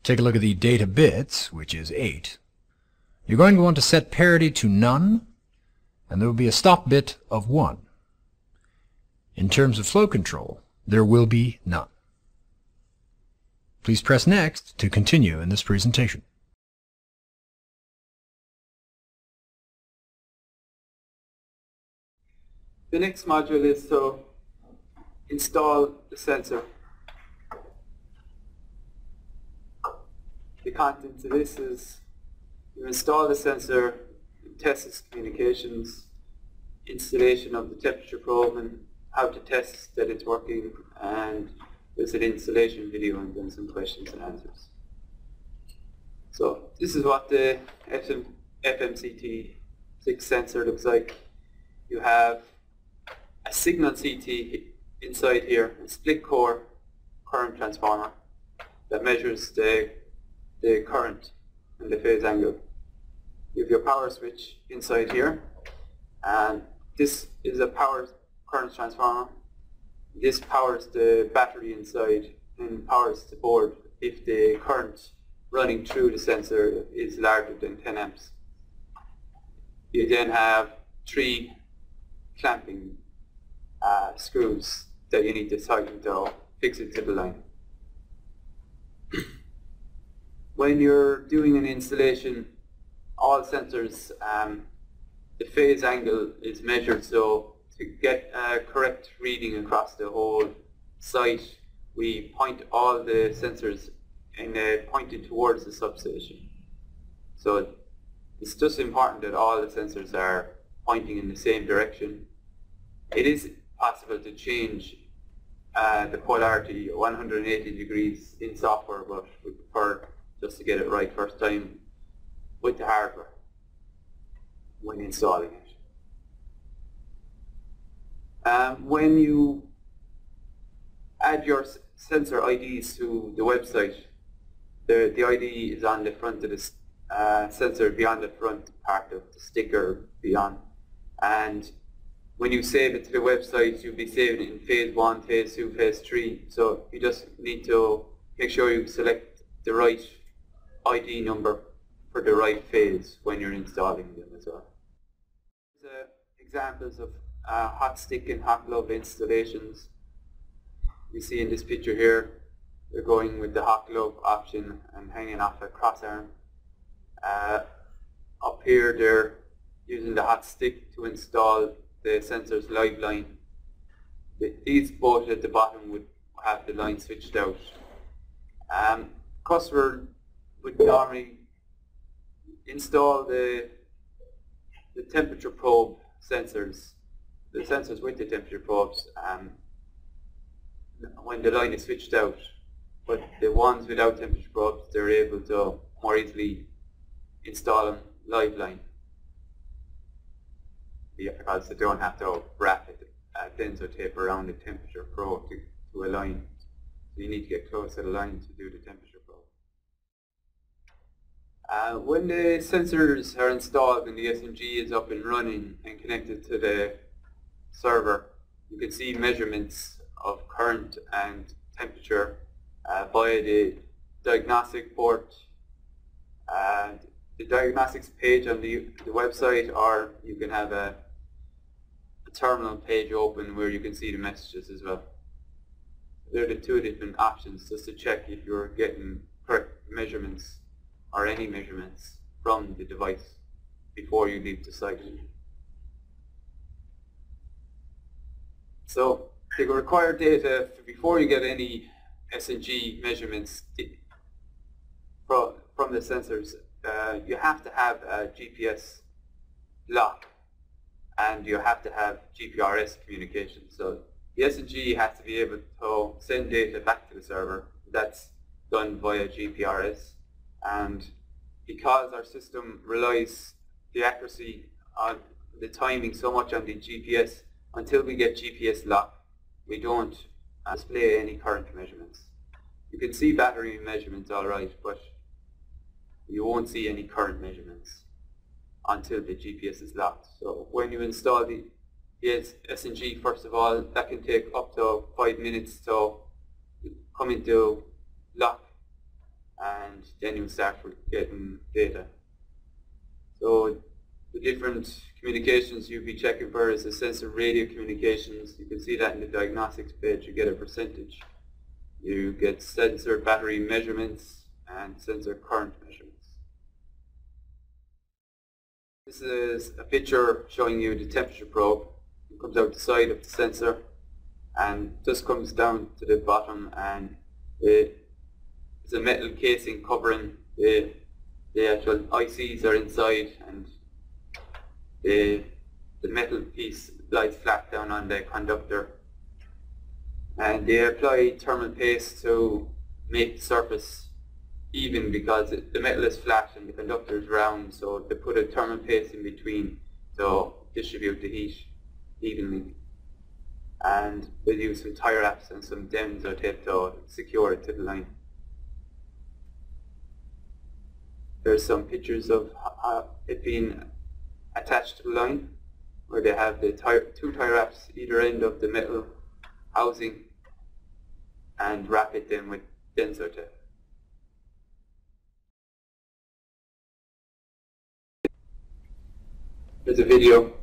Take a look at the data bits, which is 8. You're going to want to set parity to none, and there will be a stop bit of 1. In terms of flow control, there will be none. Please press Next to continue in this presentation. The next module is to install the sensor. the contents of this is you install the sensor, test its communications, installation of the temperature probe and how to test that it's working, and there's an installation video and then some questions and answers. So this is what the FMCT6 sensor looks like. You have a signal CT inside here, a split core current transformer that measures the current and the phase angle. You have your power switch inside here, and this is a power current transformer. This powers the battery inside and powers the board if the current running through the sensor is larger than 10 amps. You then have 3 clamping screws that you need to tighten to fix it to the line. When you're doing an installation, all sensors, the phase angle is measured, so to get a correct reading across the whole site, we point all the sensors and pointed towards the substation. So it's just important that all the sensors are pointing in the same direction. It is possible to change the polarity 180 degrees in software, but we prefer just to get it right first time with the hardware when installing it. When you add your sensor IDs to the website, the ID is on the front of the sensor, beyond the front part of the sticker beyond, and when you save it to the website, you'll be saving it in phase 1, phase 2, phase 3. So you just need to make sure you select the right ID number for the right phase when you're installing them as well. These examples of hot stick and hot glove installations. You see in this picture here, they're going with the hot glove option and hanging off a cross arm. Up here they're using the hot stick to install the sensor's live line. These both at the bottom would have the line switched out. Customer would normally install the temperature probe sensors, the sensors with the temperature probes, when the line is switched out. But the ones without temperature probes, they're able to more easily install them live line. Because they don't have to wrap denser tape around the temperature probe to a line. So you need to get close to the line to do the temperature probe. When the sensors are installed and the SMG is up and running and connected to the server, you can see measurements of current and temperature via the diagnostic port, the diagnostics page on the website, or you can have a terminal page open where you can see the messages as well. They're the 2 different options just to check if you're getting correct measurements or any measurements from the device before you leave the site. So the required data before you get any SNG measurements from the sensors, you have to have a GPS lock and you have to have GPRS communication. So the SNG has to be able to send data back to the server. That's done via GPRS, and because our system relies the accuracy on the timing so much on the GPS, until we get GPS lock, we don't display any current measurements. You can see battery measurements alright, but you won't see any current measurements until the GPS is locked. So when you install the SNG, first of all, that can take up to 5 minutes to come into lock, and then you start getting data. So the different communications you'll be checking for is the sensor radio communications. You can see that in the diagnostics page. You get a percentage. You get sensor battery measurements and sensor current measurements. This is a picture showing you the temperature probe. It comes out the side of the sensor and just comes down to the bottom, and it's a metal casing covering the actual ICs are inside, and the metal piece lies flat down on the conductor. And they apply thermal paste to make the surface even, because the metal is flat and the conductor is round, so they put a thermal paste in between to distribute the heat evenly. And they use some tire wraps and some denso tape to secure it to the line. There's some pictures of it being attached to the line, where they have the two tire wraps either end of the metal housing and wrap it then with denso tape. There's a video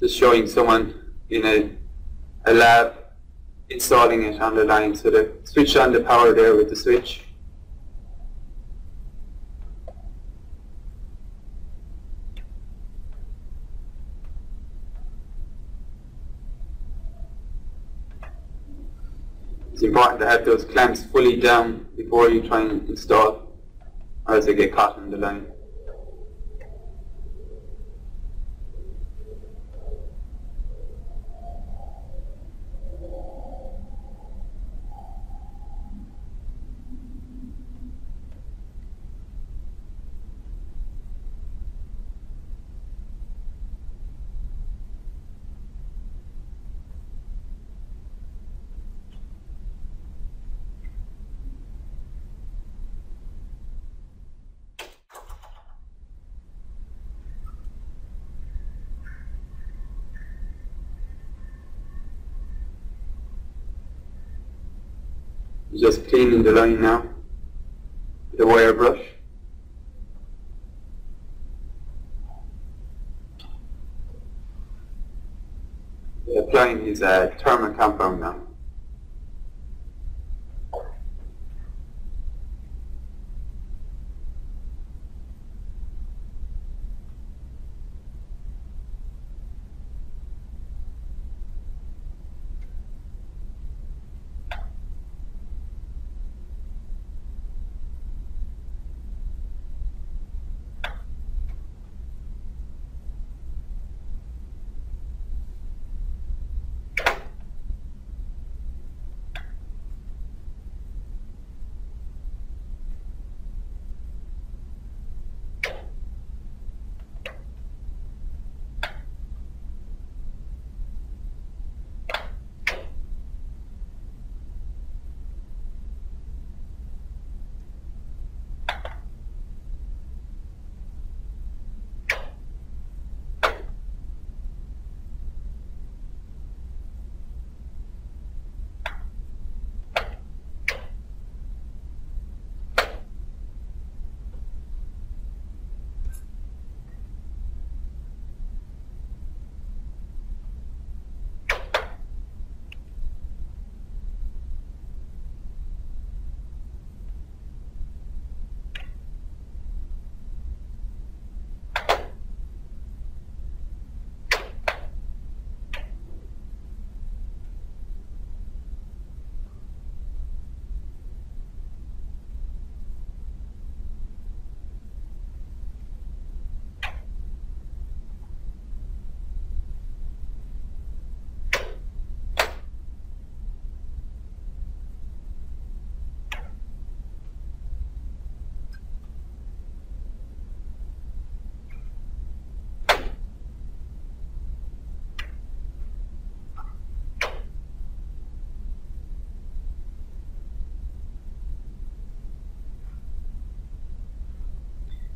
just showing someone in a lab installing it on the line. So they switch on the power there with the switch. It's important to have those clamps fully down before you try and install, or else they get caught on the line. Just cleaning the line now with a wire brush. Applying his thermal compound now.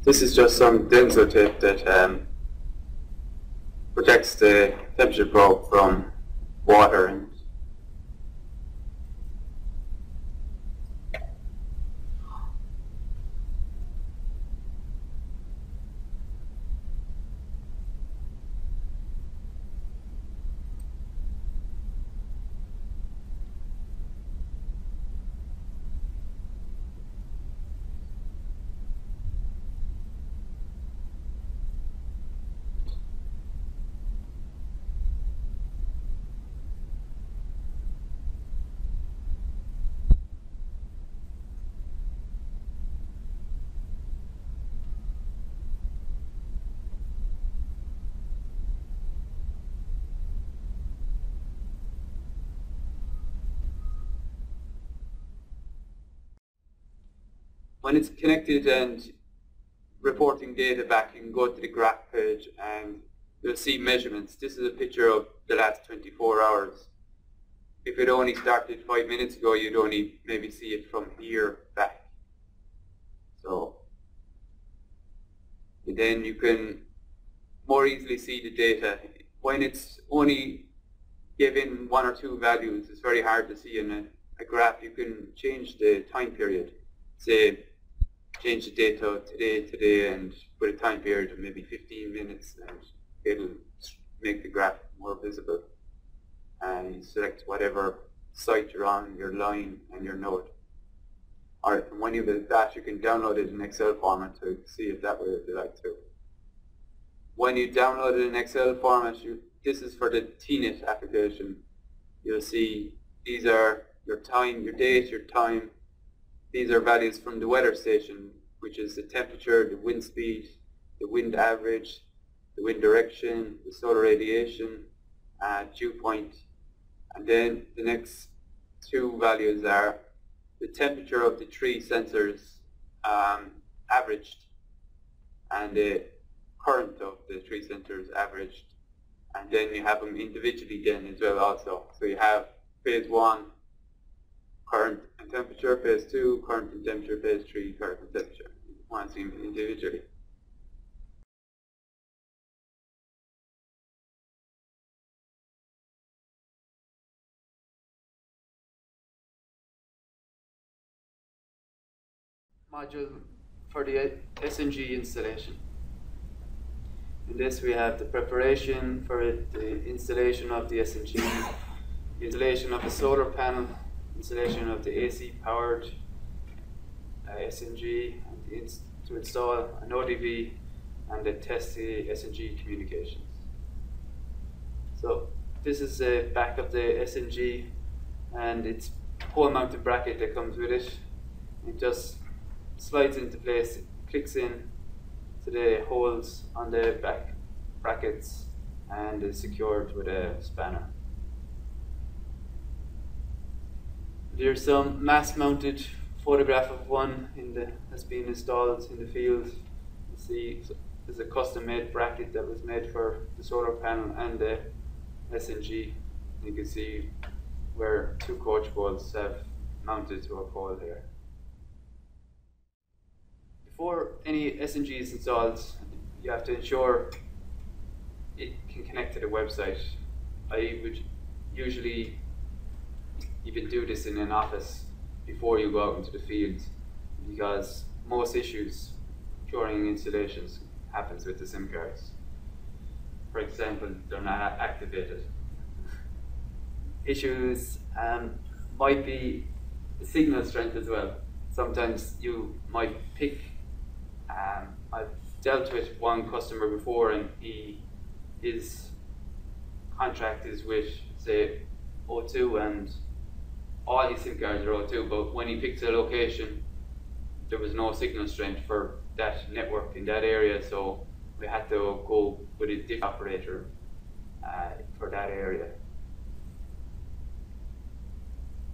This is just some denso tape that protects the temperature probe from water and when it's connected and reporting data back, you can go to the graph page and you'll see measurements. This is a picture of the last 24 hours. If it only started 5 minutes ago, you'd only maybe see it from here back. So then you can more easily see the data. When it's only given one or two values, it's very hard to see in a graph. You can change the time period. Say, change the date of today, and put a time period of maybe 15 minutes, and it'll make the graph more visible. And you select whatever site you're on, your line, and your node. Alright, and when you build that, you can download it in Excel format to see it that way if you like to. When you download it in Excel format, this is for the TNet application. You'll see these are your time, your date, your time. These are values from the weather station, which is the temperature, the wind speed, the wind average, the wind direction, the solar radiation, dew point. And then the next two values are the temperature of the three sensors averaged, and the current of the three sensors averaged. And then you have them individually then as well also. So you have phase 1, current and temperature, phase 2, current and temperature, phase 3, current and temperature. You want to see them individually. Module for the SNG installation. In this we have the preparation for the installation of the SNG, the installation of the solar panel, installation of the AC powered SNG, and to install an ODV and to test the SNG communications. So this is the back of the SNG, and it's pole mounted bracket that comes with it. It just slides into place, it clicks in to the holes on the back brackets, and is secured with a spanner. There's some mass mounted photograph of one that's been installed in the field. You see there's a custom made bracket that was made for the solar panel and the SNG. You can see where two coach poles have mounted to a pole here. Before any SNG is installed, you have to ensure it can connect to the website. I would usually even do this in an office before you go out into the field, because most issues during installations happens with the SIM cards. For example, they're not activated. Issues might be the signal strength as well. Sometimes you might pick, I've dealt with one customer before, and his contract is with, say, O2, and all his SIM cards are O2, but when he picked a location, there was no signal strength for that network in that area, so we had to go with a different operator for that area.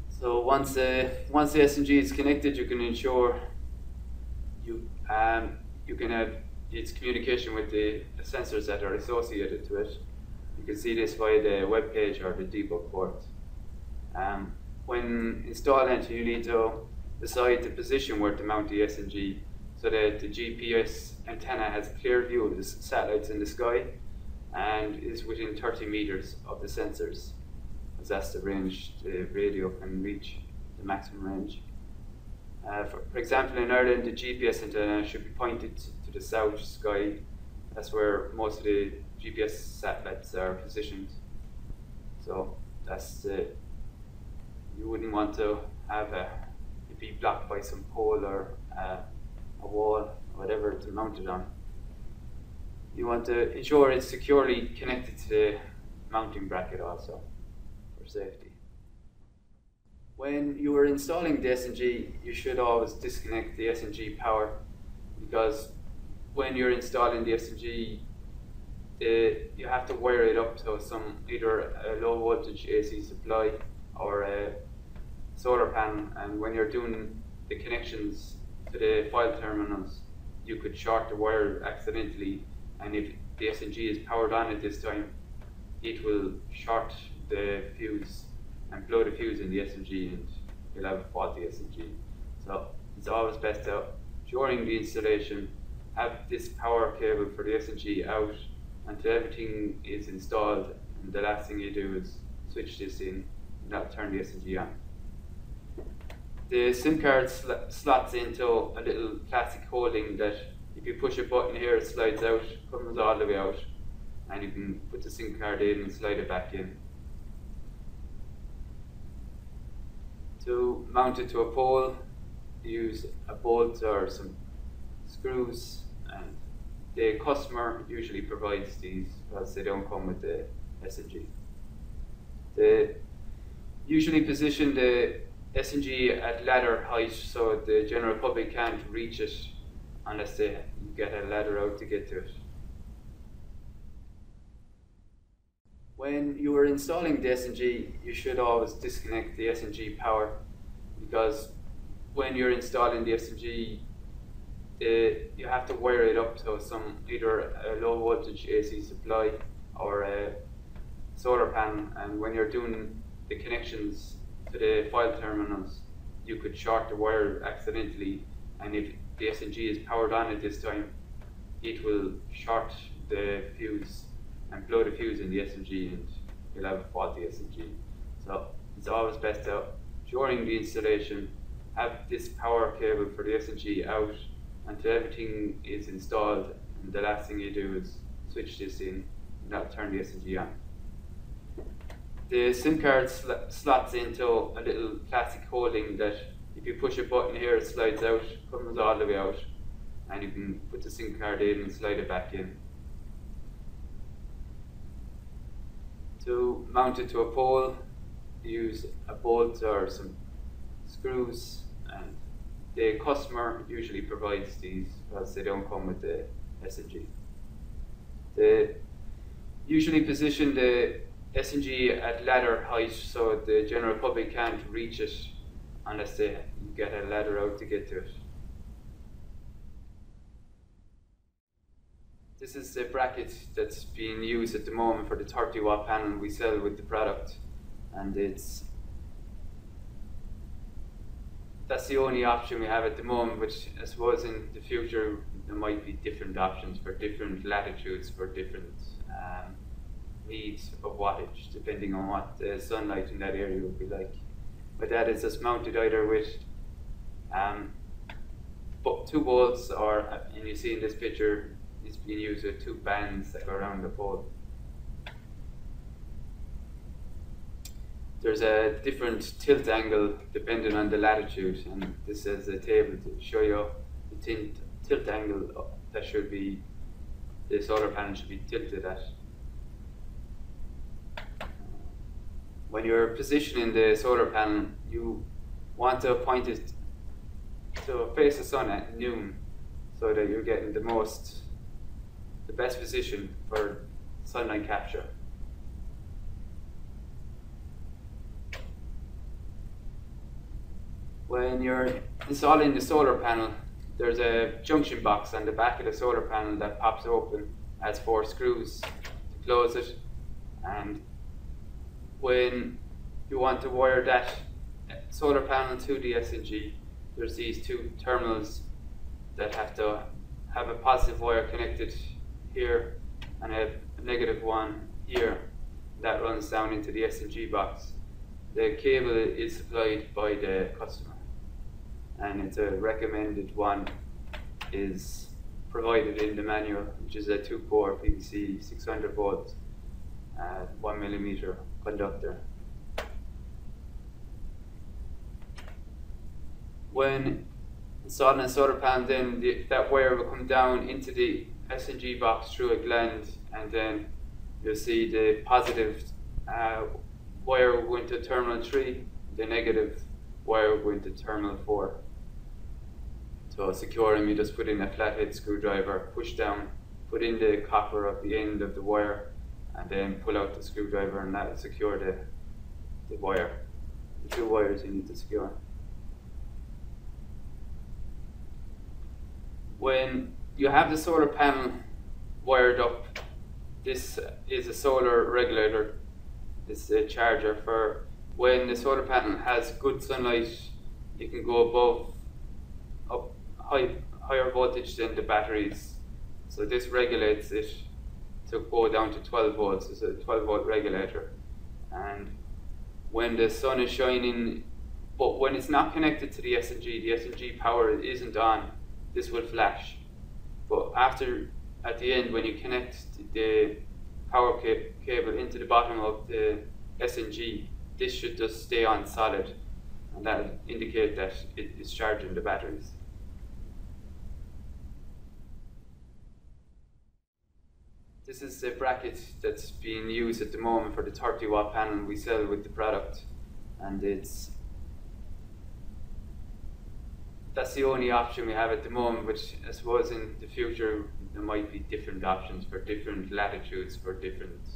So once the SNG is connected, you can ensure you can have its communication with the sensors that are associated to it. You can see this via the web page or the debug port. When installing it, you need to decide the position where to mount the SNG so that the GPS antenna has a clear view of the satellites in the sky and is within 30 meters of the sensors, as that's the range the radio can reach, the maximum range. For example, in Ireland, the GPS antenna should be pointed to the south sky. That's where most of the GPS satellites are positioned. So that's you wouldn't want to have it be blocked by some pole or a wall or whatever to mount it on. You want to ensure it's securely connected to the mounting bracket also for safety. When you are installing the SNG, you should always disconnect the SNG power, because when you're installing the SNG, you have to wire it up to either a low voltage AC supply or a solar panel, and when you're doing the connections to the file terminals, you could short the wire accidentally, and if the SNG is powered on at this time, it will short the fuse and blow the fuse in the SNG, and you'll have a faulty SNG. So it's always best to, during the installation, have this power cable for the SNG out until everything is installed, and the last thing you do is switch this in and that'll turn the SNG on. The SIM card slots into a little plastic holding that if you push a button here it slides out, comes all the way out, and you can put the SIM card in and slide it back in. To mount it to a pole, use a bolt or some screws, and the customer usually provides these because they don't come with the SNG. They usually position the SNG at ladder height so the general public can't reach it unless they get a ladder out to get to it. When you are installing the SNG, you should always disconnect the SNG power, because when you're installing the SNG, you have to wire it up to either a low voltage AC supply or a solar panel, and when you're doing the connections to the file terminals, you could short the wire accidentally, and if the SNG is powered on at this time, it will short the fuse and blow the fuse in the SNG, and you'll have a faulty SNG. So it's always best to, during the installation, have this power cable for the SNG out until everything is installed, and the last thing you do is switch this in and that'll turn the SNG on. The SIM card slots into a little plastic holding that if you push a button here it slides out, comes all the way out, and you can put the SIM card in and slide it back in. To mount it to a pole, use a bolt or some screws, and the customer usually provides these because they don't come with the SNG. They usually position the SNG at ladder height so the general public can't reach it unless they get a ladder out to get to it. This is the bracket that's being used at the moment for the 30-watt panel we sell with the product, and that's the only option we have at the moment, which I suppose in the future there might be different options for different latitudes, for different needs of wattage, depending on what the sunlight in that area would be like. But that is just mounted either with 2 bolts, or, and you see in this picture, it's being used with 2 bands that go around the pole. There's a different tilt angle depending on the latitude, and this is a table to show you the tilt angle that should be, the solar panel should be tilted at. When you're positioning the solar panel, you want to point it to face the sun at noon so that you're getting the best position for sunlight capture. When you're installing the solar panel, there's a junction box on the back of the solar panel that pops open, has 4 screws to close it, and when you want to wire that solar panel to the SNG, there's these 2 terminals that have to have a positive wire connected here and a negative one here that runs down into the SNG box. The cable is supplied by the customer, and it's a recommended one is provided in the manual, which is a 2-core PVC 600 volt 1mm conductor. When installing a solar panel, then that wire will come down into the SNG box through a gland, and then you'll see the positive wire will go into terminal 3, the negative wire will go into terminal 4. To secure them, you just put in a flathead screwdriver, push down, put in the copper at the end of the wire, and then pull out the screwdriver, and that will secure the wire. The 2 wires you need to secure. When you have the solar panel wired up, this is a solar regulator. This is a charger for when the solar panel has good sunlight. You can go above higher voltage than the batteries. So this regulates it to go down to 12 volts. It's a 12 volt regulator. And when the sun is shining, but when it's not connected to the S&G power isn't on, this will flash. But at the end, when you connect the power cable into the bottom of the S&G, this should just stay on solid, and that will indicate that it is charging the batteries. This is a bracket that's being used at the moment for the 30 watt panel we sell with the product, and that's the only option we have at the moment, which I suppose in the future there might be different options for different latitudes, for different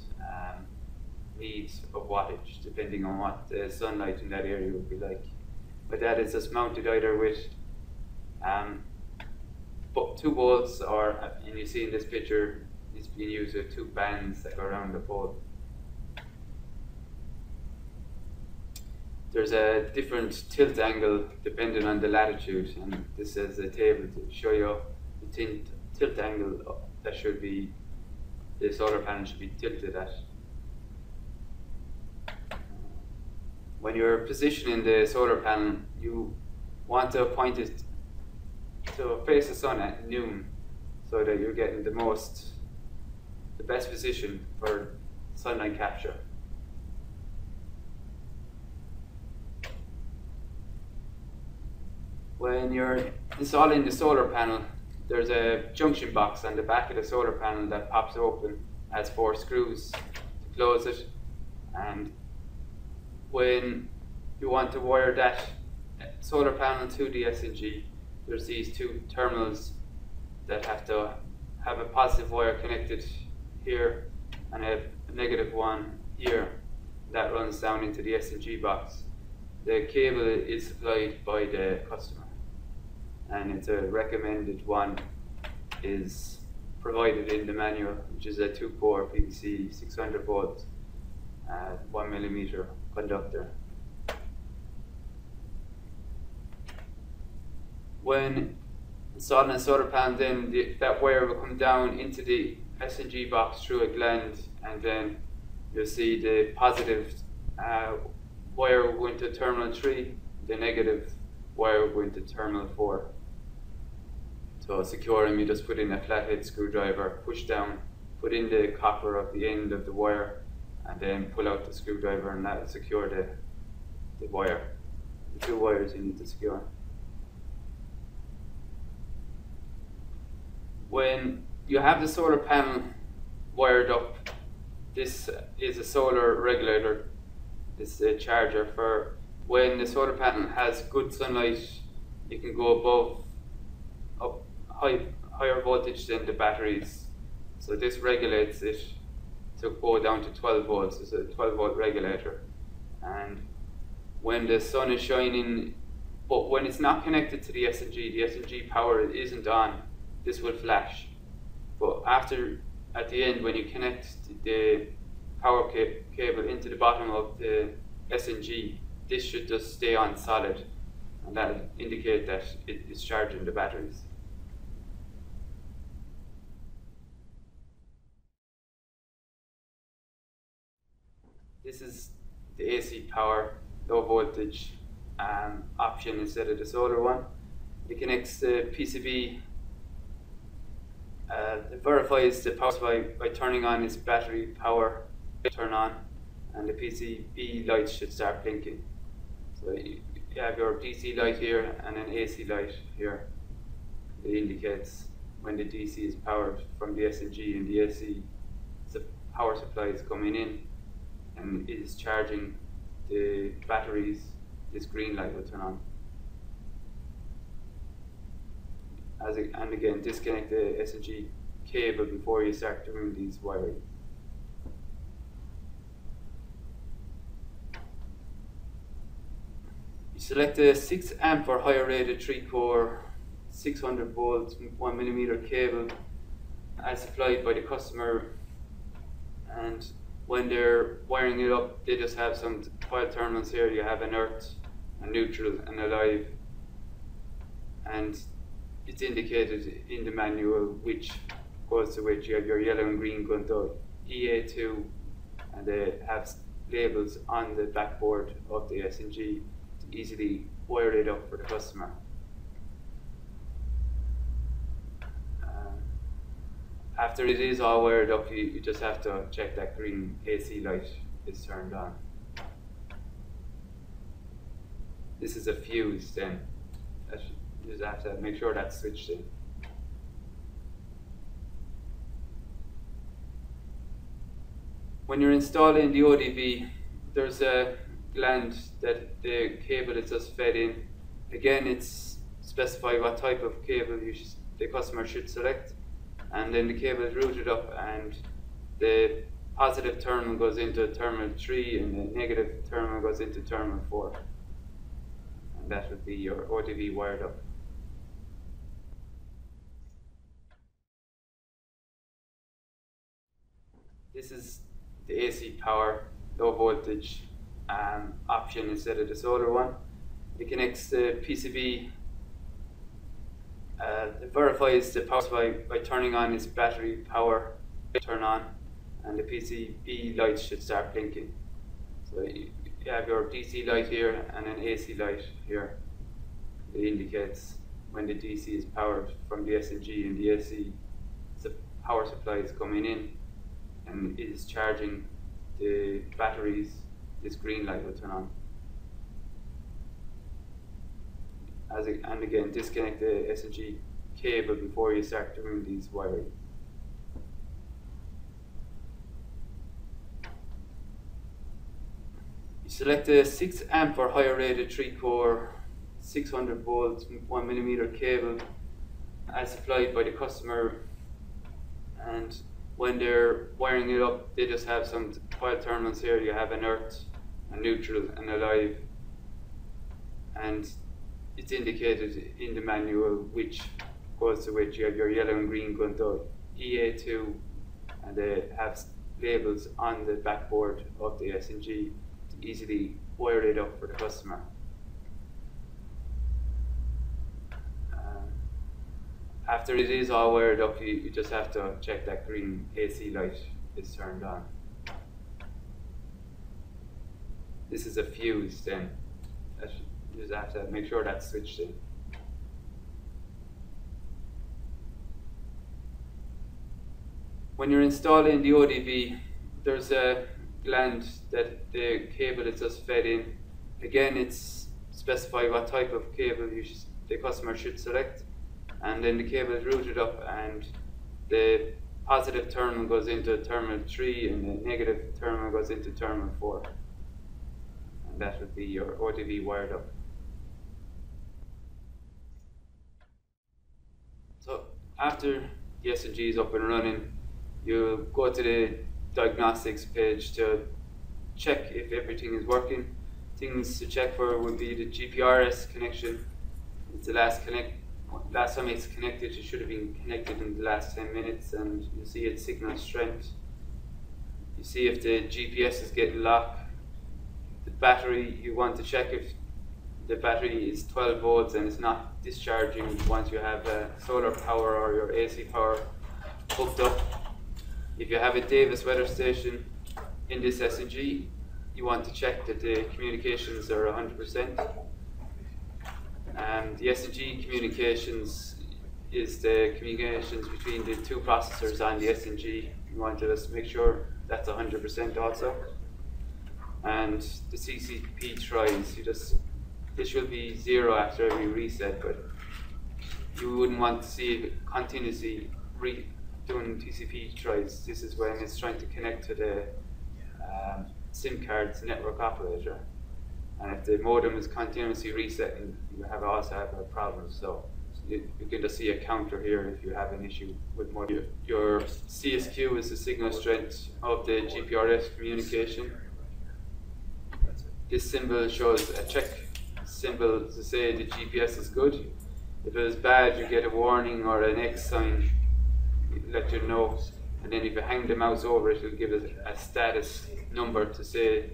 needs of wattage, depending on what the sunlight in that area would be like. But that is just mounted either with 2 bolts, or, and you see in this picture, it's being used with 2 bands that go around the pole. There's a different tilt angle depending on the latitude, and this is a table to show you the tilt angle that the solar panel should be tilted at. When you're positioning the solar panel, you want to point it to face the sun at noon, so that you're getting the best position for sunlight capture. When you're installing the solar panel, there's a junction box on the back of the solar panel that pops open, has 4 screws to close it, and when you want to wire that solar panel to the S&G, there's these 2 terminals that have to have a positive wire connected here and a negative one here that runs down into the S&G box. The cable is supplied by the customer, and it's a recommended one is provided in the manual, which is a 2-core PVC 600 volt 1mm conductor. When installing a solar panel, then that wire will come down into the S&G box through a gland, and then you'll see the positive wire will go into terminal 3, the negative wire will go into terminal 4. To secure them, you just put in a flathead screwdriver, push down, put in the copper of the end of the wire, and then pull out the screwdriver, and that will secure the wire. The 2 wires you need to secure. When you have the solar panel wired up, this is a solar regulator. This is a charger for when the solar panel has good sunlight. You can go above higher voltage than the batteries. So this regulates it to go down to 12 volts. It's a 12 volt regulator. And when the sun is shining, but when it's not connected to the S&G power isn't on, this will flash. But at the end, when you connect the power cable into the bottom of the S&G, this should just stay on solid, and that will indicate that it is charging the batteries. This is the AC power, low voltage option instead of the solar one. It connects the PCB. It verifies the power supply by turning on its battery power, turn on, and the PCB lights should start blinking. So you have your DC light here and an AC light here. It indicates when the DC is powered from the S&G, and the AC, the power supply is coming in and it is charging the batteries. This green light will turn on. And again, disconnect the S&G cable before you start doing these wiring. You select a 6 amp or higher rated 3-core 600 volt 1mm cable as supplied by the customer, and when they're wiring it up, they just have some file terminals here. You have an earth, a neutral, and a live, and it's indicated in the manual which goes to which. You have your yellow and green going to EA2, and they have labels on the backboard of the SNG to easily wire it up for the customer. After it is all wired up, you just have to check that green AC light is turned on. This is a fuse then. You just have to make sure that's switched in. When you're installing the ODV, there's a gland that the cable is just fed in. Again, it's specified what type of cable the customer should select. And then the cable is routed up, and the positive terminal goes into terminal 3 and the negative terminal goes into terminal 4. And that would be your ODV wired up. This is the AC power, low voltage option instead of the solar one. It connects the PCB. It verifies the power supply by turning on its battery power, turn on, and the PCB lights should start blinking. So you have your DC light here and an AC light here. It indicates when the DC is powered from the SNG, and the AC power supply is coming in and it is charging the batteries. This green light will turn on. And again, disconnect the SNG cable before you start doing these wiring. You select a 6 amp or higher rated 3-core 600 volt 1mm cable as supplied by the customer, and when they're wiring it up, they just have some file terminals here. You have an earth, a neutral, and a live, and it's indicated in the manual which goes to which. You have your yellow and green going to EA2, and they have labels on the backboard of the SNG to easily wire it up for the customer. After it is all wired up, you just have to check that green AC light is turned on. This is a fuse then. You just have to make sure that's switched in. When you're installing the ODV, there's a gland that the cable is just fed in. Again, it's specified what type of cable the customer should select. And then the cable is routed up, and the positive terminal goes into terminal 3 and the negative terminal goes into terminal 4. And that would be your ODV wired up. So after the SNG is up and running, you go to the diagnostics page to check if everything is working. Things to check for would be the GPRS connection. It's the last time it's connected. It should have been connected in the last 10 minutes, and you see its signal strength. You see if the GPS is getting locked. The battery, you want to check if the battery is 12 volts and it's not discharging once you have solar power or your AC power hooked up. If you have a Davis weather station in this SNG, you want to check that the communications are 100%. The SNG communications is the communications between the two processors on the SNG. You want to just make sure that's 100% also. And the CCP tries, this will be 0 after every reset, but you wouldn't want to see it continuously doing TCP tries. This is when it's trying to connect to the SIM card's network operator. And if the modem is continuously resetting, you also have a problem. So you can just see a counter here if you have an issue with modem. Your CSQ is the signal strength of the GPRS communication. This symbol shows a check symbol to say the GPS is good. If it was bad, you get a warning or an X sign, let you know. And then if you hang the mouse over it, it'll give it a status number to say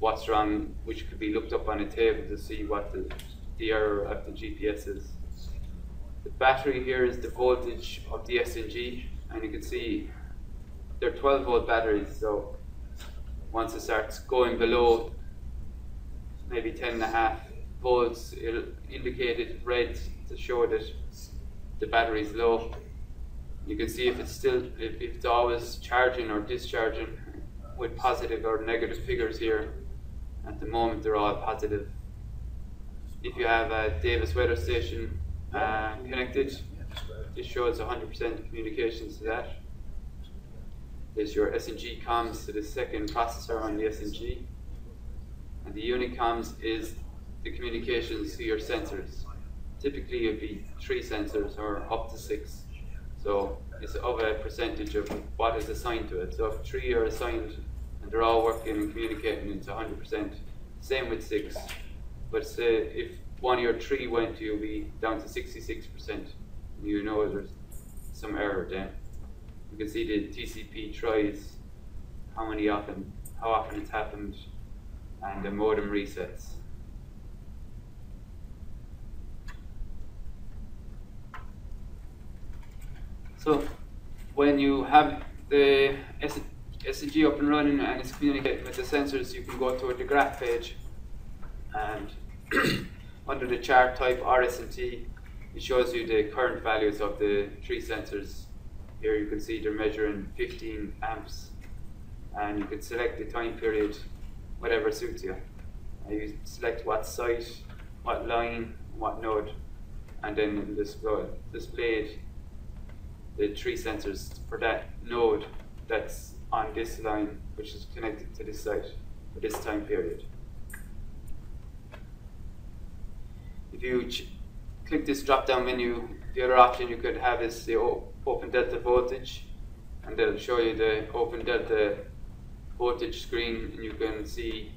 what's wrong, which could be looked up on a table to see what the error of the GPS is. The battery here is the voltage of the SNG, and you can see they're 12 volt batteries, so once it starts going below maybe 10.5 volts, it'll indicate it red to show that the battery is low. You can see if it's always charging or discharging with positive or negative figures here. At the moment they're all positive. If you have a Davis weather station connected, this shows 100% communications to that. There's your SNG comms to the second processor on the SNG. And the unit comms is the communications to your sensors. Typically it would be 3 sensors or up to 6. So it's of a percentage of what is assigned to it. So if 3 are assigned and they're all working and communicating, it's 100%. Same with 6. But say if one of your 3 went, you'll be down to 66%. And you know there's some error then. You can see the TCP tries, how often it's happened, and the modem resets. So when you have the SNG up and running and it's communicating with the sensors, you can go to the graph page, and under the chart type RSNT, it shows you the current values of the 3 sensors. Here you can see they're measuring 15 amps, and you can select the time period, whatever suits you. You select what site, what line, what node, and then displayed the 3 sensors for that node that's on this line, which is connected to this site for this time period. If you click this drop down menu, the other option you could have is the open delta voltage, and they'll show you the open delta voltage screen, and you can see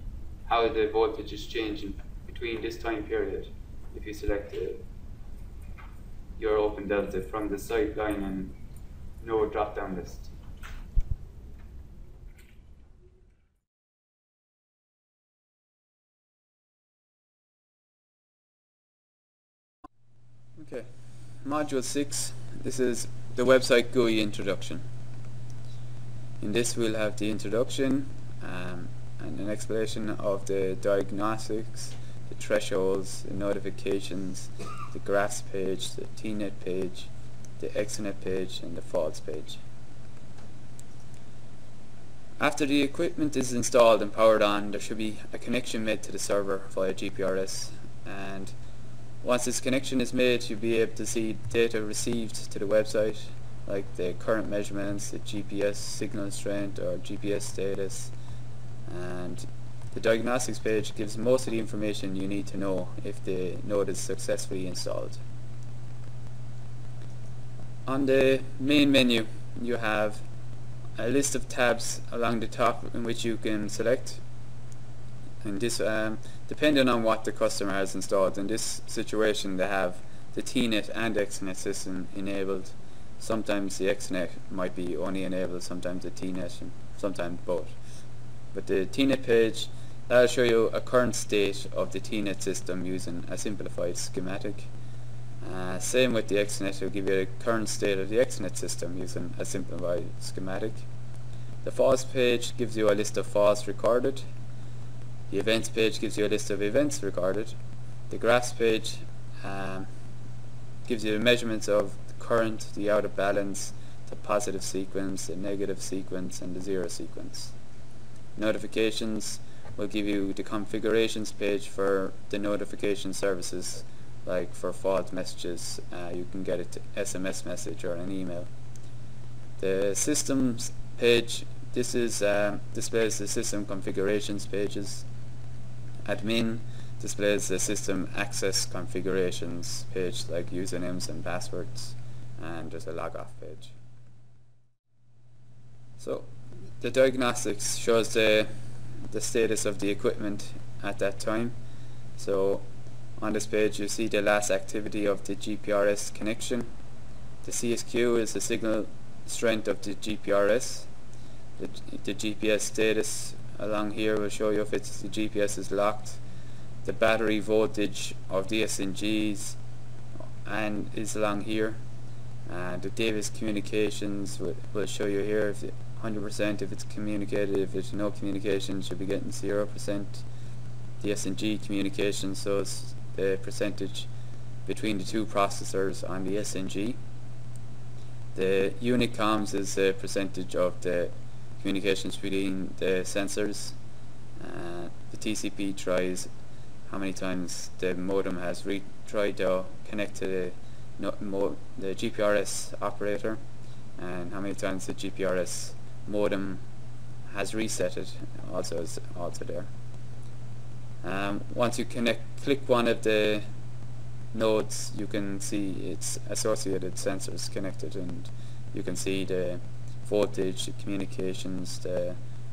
how the voltage is changing between this time period if you select your open delta from the site line and node drop down list. Okay, Module 6, this is the website GUI introduction. In this we'll have the introduction and an explanation of the diagnostics, the thresholds, the notifications, the graphs page, the TNet page, the XNet page, and the faults page. After the equipment is installed and powered on, there should be a connection made to the server via GPRS, and once this connection is made, you'll be able to see data received to the website, like the current measurements, the GPS signal strength or GPS status, and the diagnostics page gives most of the information you need to know if the node is successfully installed. On the main menu you have a list of tabs along the top in which you can select, and this depending on what the customer has installed. In this situation they have the TNet and XNet system enabled. Sometimes the XNet might be only enabled, sometimes the TNet, and sometimes both. But the TNet page, that'll show you a current state of the TNet system using a simplified schematic. Same with the XNet, it'll give you a current state of the XNet system using a simplified schematic. The faults page gives you a list of faults recorded. The events page gives you a list of events recorded. The graphs page gives you the measurements of the current, the out of balance, the positive sequence, the negative sequence, and the zero sequence. Notifications will give you the configurations page for the notification services, like for fault messages, you can get it SMS message or an email. The systems page, this is displays the system configurations pages. Admin displays the system access configurations page, like usernames and passwords, and there's a log off page. So the diagnostics shows the status of the equipment at that time. So on this page you see the last activity of the GPRS connection. The CSQ is the signal strength of the GPRS. The GPS status along here will show you if the GPS is locked. The battery voltage of the SNGs and is along here. The Davis communications will show you here if 100% if it's communicated. If there's no communication, should be getting 0%. The SNG communication, so it's the percentage between the two processors on the SNG. The unit comms is the percentage of the communications between the sensors. The TCP tries how many times the modem has tried to connect to the GPRS operator, and how many times the GPRS modem has reset it also is also there. Once you click one of the nodes, you can see its associated sensors connected, and you can see the voltage, the communications,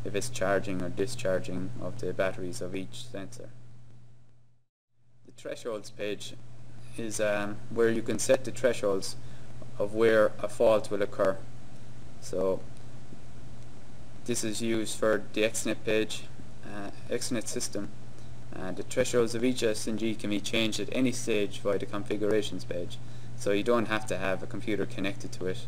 if it's charging or discharging of the batteries of each sensor. The thresholds page is where you can set the thresholds of where a fault will occur. So this is used for the XNet page, XNet system. The thresholds of each SNG can be changed at any stage via the configurations page, so you don't have to have a computer connected to it,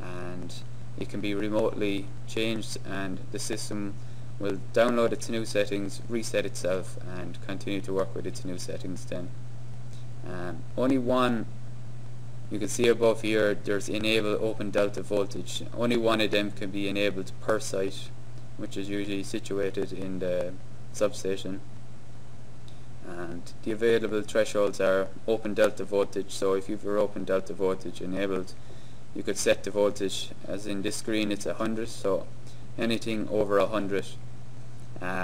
and it can be remotely changed, and the system will download its new settings, reset itself, and continue to work with its new settings then. Only one, you can see above here, there's enable open delta voltage. Only one of them can be enabled per site, which is usually situated in the substation. And the available thresholds are open delta voltage, so if you've your open delta voltage enabled, you could set the voltage, as in this screen it's 100, so anything over 100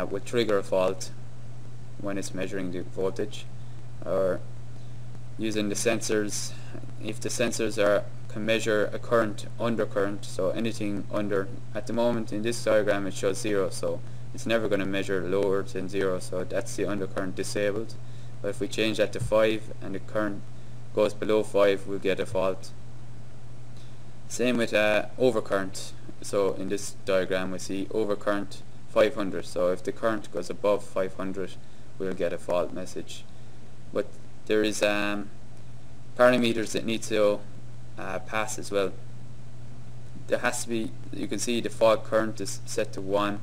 will trigger a fault when it's measuring the voltage. Or using the sensors, if the sensors can measure a current, undercurrent, so anything under, at the moment in this diagram it shows 0, so it's never going to measure lower than 0, so that's the undercurrent disabled. But if we change that to 5 and the current goes below 5, we'll get a fault. Same with overcurrent. So in this diagram we see overcurrent 500, so if the current goes above 500 we'll get a fault message. But there is parameters that need to pass as well. There has to be, you can see the fault current is set to 1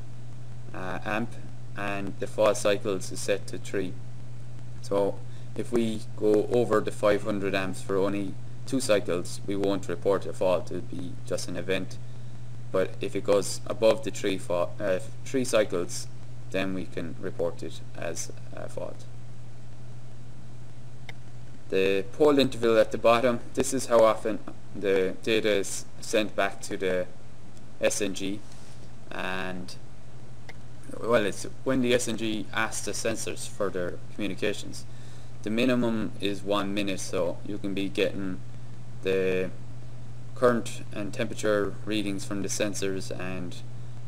amp, and the fault cycles is set to 3. So if we go over the 500 amps for only 2 cycles, we won't report a fault, it will be just an event. But if it goes above the 3 cycles, then we can report it as a fault. The pole interval at the bottom, this is how often the data is sent back to the SNG, and well, it's when the SNG asks the sensors for their communications. The minimum is 1 minute, so you can be getting the current and temperature readings from the sensors and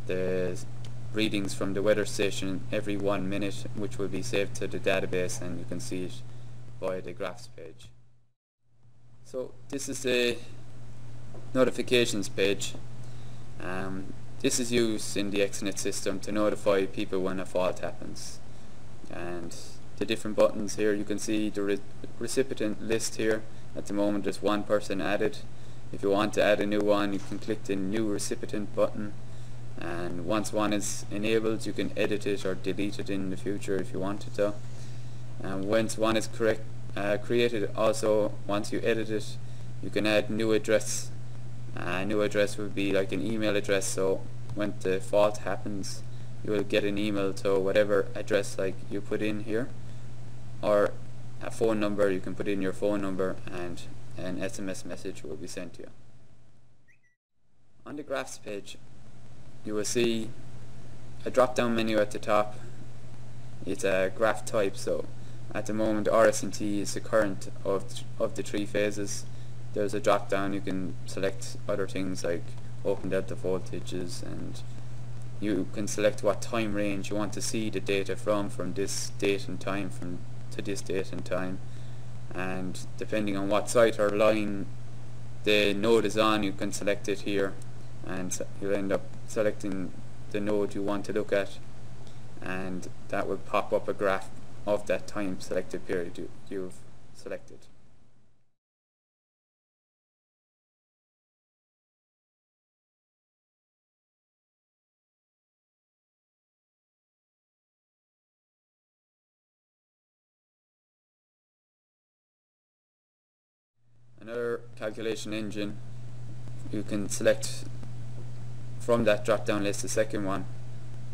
the readings from the weather station every 1 minute, which will be saved to the database, and you can see it via the graphs page. So this is the notifications page. This is used in the XNet system to notify people when a fault happens. And the different buttons here, you can see the recipient list here. At the moment there's 1 person added. If you want to add a new one, you can click the new recipient button, and once one is enabled you can edit it or delete it in the future if you wanted to. And once one is created, also once you edit it, you can add new address. New address would be like an email address, so when the fault happens you will get an email to whatever address like you put in here, or a phone number, you can put in your phone number and an SMS message will be sent to you. On the graphs page you will see a drop down menu at the top. It's a graph type, so at the moment RS&T is the current of the 3 phases. There's a drop down, you can select other things like open delta voltages, and you can select what time range you want to see the data from this date and time to this date and time. and depending on what site or line the node is on, you can select it here, and you'll end up selecting the node you want to look at, and that will pop up a graph of that time selected period you've selected. Another calculation engine, you can select from that drop down list the second one.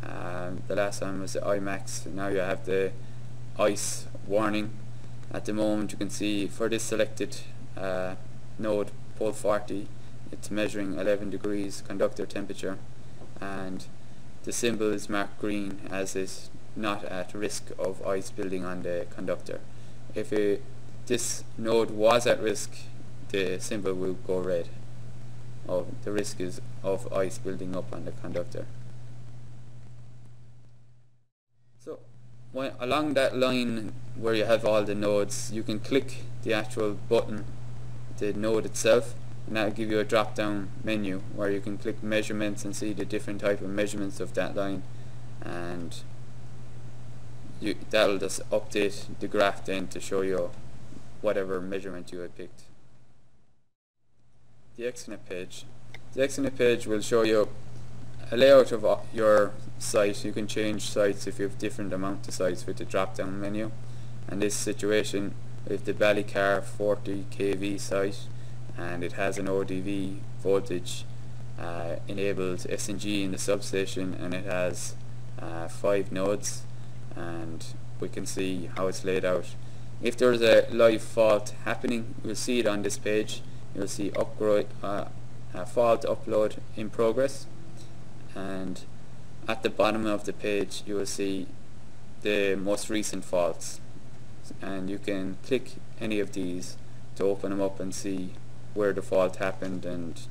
The last one was the IMAX. Now you have the ice warning. At the moment you can see for this selected node, pole 40, it's measuring 11 degrees conductor temperature, and the symbol is marked green as it's not at risk of ice building on the conductor. If this node was at risk, the symbol will go red. The risk is of ice building up on the conductor. So along that line where you have all the nodes, you can click the actual button, the node itself, and that will give you a drop down menu where you can click measurements and see the different type of measurements of that line, and that'll just update the graph then to show you whatever measurement you had picked. The XNet page. The XNet page will show you a layout of your site. You can change sites if you have different amount of sites with the drop down menu. In this situation, with the Ballycar 40 kV site, and it has an ODV voltage enabled SNG in the substation, and it has 5 nodes, and we can see how it's laid out. If there's a live fault happening, you'll see it on this page. You'll see fault upload in progress, and at the bottom of the page you will see the most recent faults, and you can click any of these to open them up and see where the fault happened, and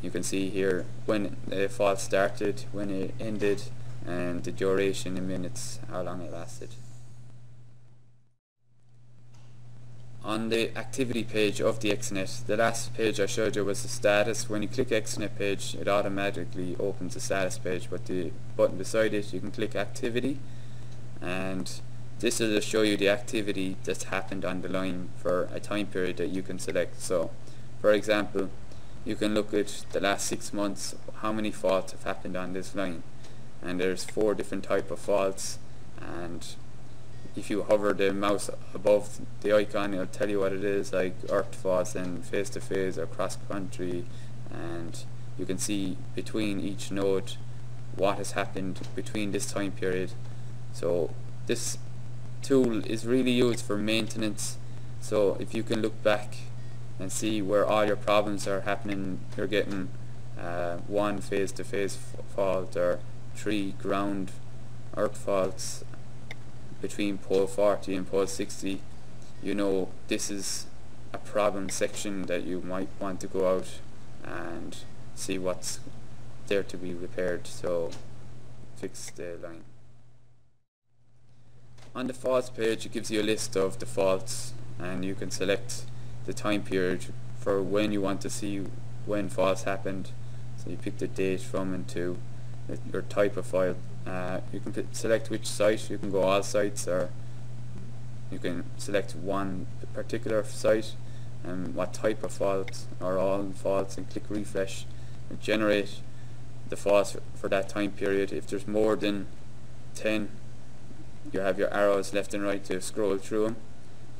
you can see here when the fault started, when it ended, and the duration in minutes, how long it lasted. On the activity page of the XNet, the last page I showed you was the status. When you click XNet page, it automatically opens the status page, but the button beside it, you can click activity, and this will just show you the activity that's happened on the line for a time period that you can select. So for example, you can look at the last 6 months, how many faults have happened on this line, and there's 4 different type of faults, and if you hover the mouse above the icon, it'll tell you what it is, like earth faults and face to face or cross country, and you can see between each node what has happened between this time period. So this tool is really used for maintenance. So if you can look back and see where all your problems are happening, you're getting 1 face to face fault or 3 ground earth faults between pole 40 and pole 60, you know this is a problem section that you might want to go out and see what's there to be repaired, so fix the line. On the faults page, it gives you a list of the faults, and you can select the time period for when you want to see when faults happened. So you pick the date from and to, your type of file. You can select which site. You can go all sites, or you can select one particular site and what type of fault, or all faults, and click refresh and generate the faults for that time period. If there's more than 10, you have your arrows left and right to scroll through them,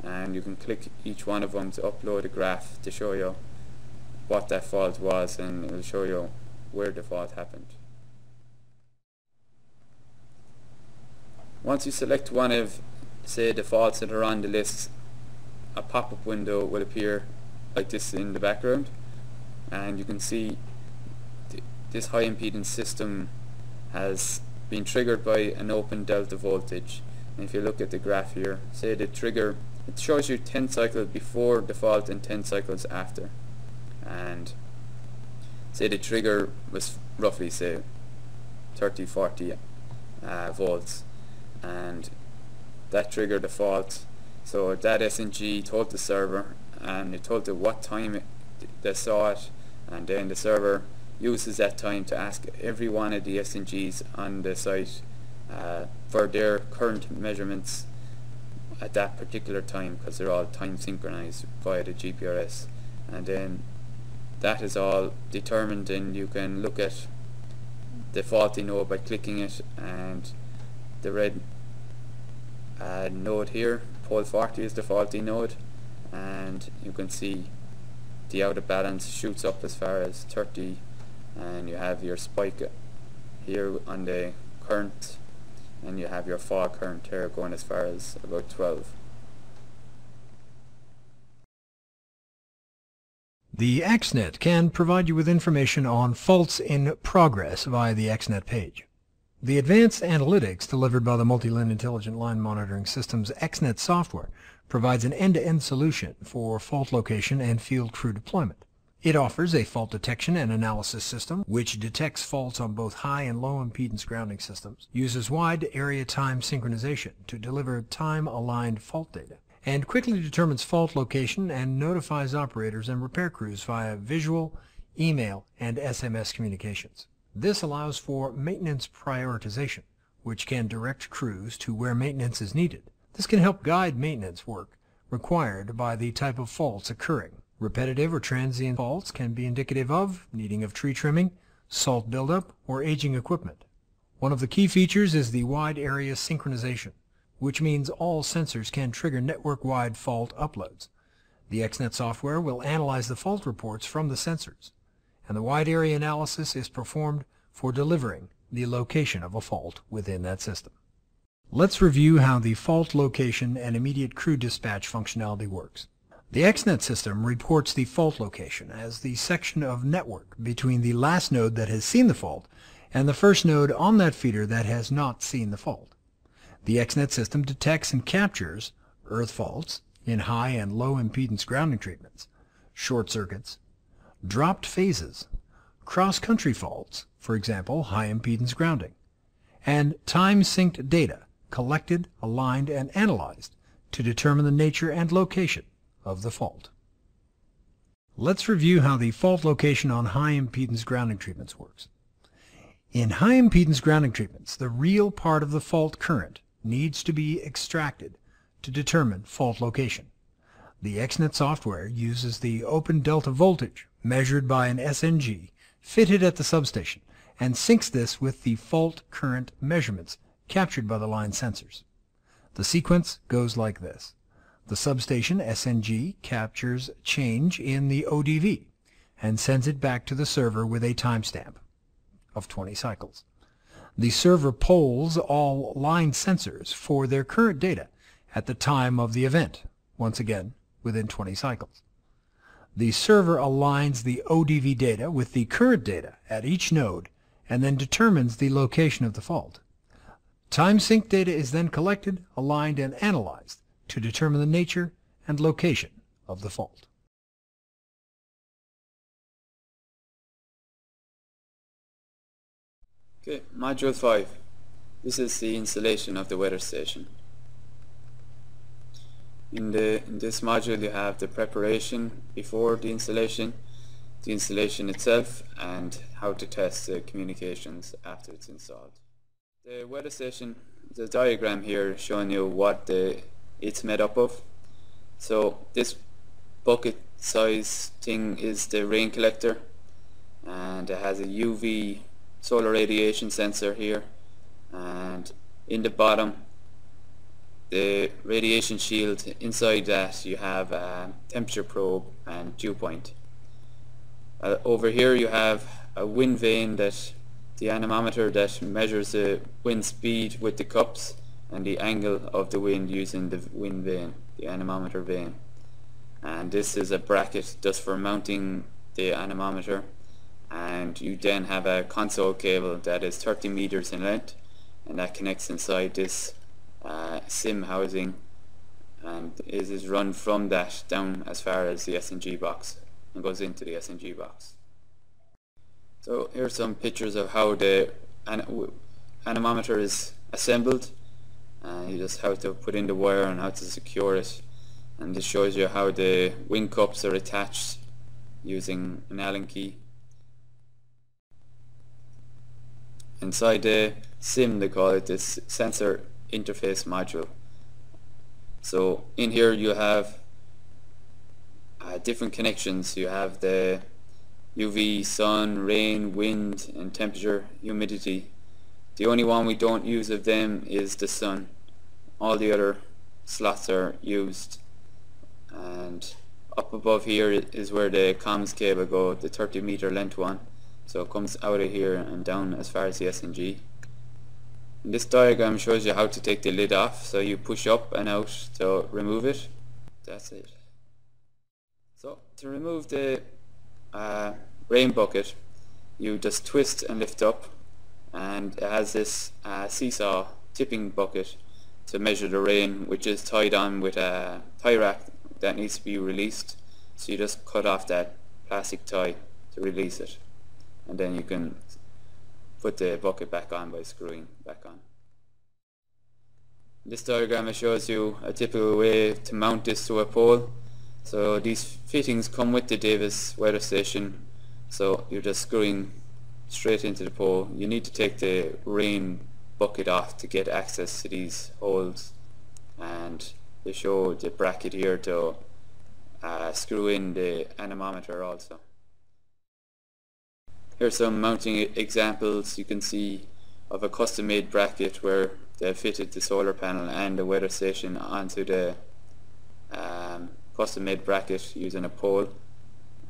and you can click each one of them to upload a graph to show you what that fault was, and it will show you where the fault happened. Once you select one of, say, the faults that are on the list, a pop-up window will appear like this in the background, and you can see this high impedance system has been triggered by an open delta voltage. And if you look at the graph here, say the trigger, it shows you 10 cycles before the fault and 10 cycles after, and say the trigger was roughly, say, 30-40 volts, and that triggered the fault So that SNG told the server, and it told it what time they saw it, and then the server uses that time to ask every one of the SNGs on the site for their current measurements at that particular time, because they're all time synchronized via the GPRS. And then that is all determined, and you can look at the faulty node by clicking it, and the red node here, pole 40, is the faulty node, and you can see the out of balance shoots up as far as 30, and you have your spike here on the current, and you have your fall current here going as far as about 12. The XNet can provide you with information on faults in progress via the XNet page. The advanced analytics delivered by the Multi-Lin Intelligent Line Monitoring System's XNet software provides an end-to-end solution for fault location and field crew deployment. It offers a fault detection and analysis system which detects faults on both high and low impedance grounding systems, uses wide area time synchronization to deliver time-aligned fault data, and quickly determines fault location and notifies operators and repair crews via visual, email, and SMS communications. This allows for maintenance prioritization, which can direct crews to where maintenance is needed. This can help guide maintenance work required by the type of faults occurring. Repetitive or transient faults can be indicative of needing of tree trimming, salt buildup, or aging equipment. One of the key features is the wide area synchronization, which means all sensors can trigger network-wide fault uploads. The XNet software will analyze the fault reports from the sensors, and the wide area analysis is performed for delivering the location of a fault within that system. Let's review how the fault location and immediate crew dispatch functionality works. The XNet system reports the fault location as the section of network between the last node that has seen the fault and the first node on that feeder that has not seen the fault. The XNet system detects and captures earth faults in high and low impedance grounding treatments, short circuits, dropped phases, cross-country faults, for example high impedance grounding, and time-synced data collected, aligned, and analyzed to determine the nature and location of the fault. Let's review how the fault location on high impedance grounding treatments works. In high impedance grounding treatments, the real part of the fault current needs to be extracted to determine fault location. The XNet software uses the open delta voltage measured by an SNG fitted at the substation and syncs this with the fault current measurements captured by the line sensors. The sequence goes like this. The substation SNG captures change in the ODV and sends it back to the server with a timestamp of 20 cycles. The server polls all line sensors for their current data at the time of the event, once again within 20 cycles. The server aligns the ODV data with the current data at each node and then determines the location of the fault. Time sync data is then collected, aligned, and analyzed to determine the nature and location of the fault. Okay, Module 5. This is the installation of the weather station. In this module you have the preparation before the installation itself, and how to test the communications after it's installed. The weather station, the diagram here showing you what it's made up of. So this bucket size thing is the rain collector, and it has a UV solar radiation sensor here, and in the bottom the radiation shield. Inside that you have a temperature probe and dew point. Over here you have a wind vane, that the anemometer that measures the wind speed with the cups and the angle of the wind using the wind vane, the anemometer vane. And this is a bracket just for mounting the anemometer, and you then have a console cable that is 30 meters in length, and that connects inside this SIM housing, and it is run from that down as far as the SNG box and goes into the SNG box. So here's some pictures of how the anemometer is assembled. You just how to put in the wire and how to secure it, and this shows you how the wing cups are attached using an Allen key. Inside the SIM, they call it this sensor interface module. So in here you have different connections. You have the UV, sun, rain, wind and temperature, humidity. The only one we don't use of them is the sun. All the other slots are used. And up above here is where the comms cable go, the 30-meter length one. So it comes out of here and down as far as the SNG. And this diagram shows you how to take the lid off. So you push up and out to remove it. That's it. So to remove the rain bucket, you just twist and lift up, and it has this seesaw tipping bucket to measure the rain, which is tied on with a tie rack that needs to be released. So you just cut off that plastic tie to release it, and then you can put the bucket back on by screwing back on. This diagram shows you a typical way to mount this to a pole. So these fittings come with the Davis weather station, so you're just screwing straight into the pole. You need to take the rain bucket off to get access to these holes, and they show the bracket here to screw in the anemometer also. Here's some mounting examples you can see of a custom made bracket where they fitted the solar panel and the weather station onto the custom made bracket using a pole.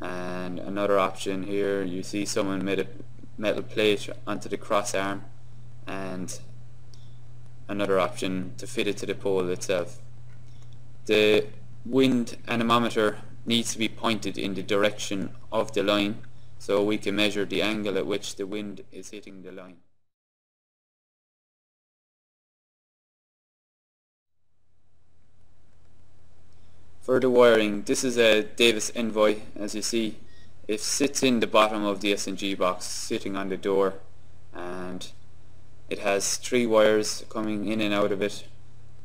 And another option here, you see someone made a metal plate onto the cross arm, and another option to fit it to the pole itself. The wind anemometer needs to be pointed in the direction of the line so we can measure the angle at which the wind is hitting the line. For the wiring, this is a Davis envoy. As you see, it sits in the bottom of the SNG box, sitting on the door, and it has 3 wires coming in and out of it.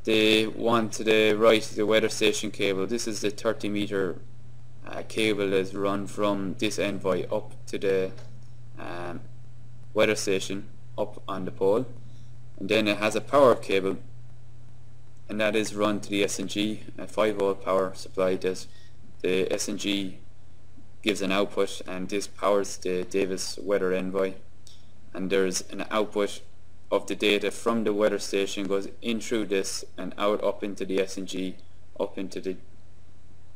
The one to the right, the weather station cable, this is the 30-meter cable that's run from this envoy up to the weather station up on the pole. And then it has a power cable, and that is run to the SNG, a 5-volt power supply. That the SNG gives an output, and this powers the Davis weather envoy. And there's an output of the data from the weather station, goes in through this and out up into the SNG, up into the,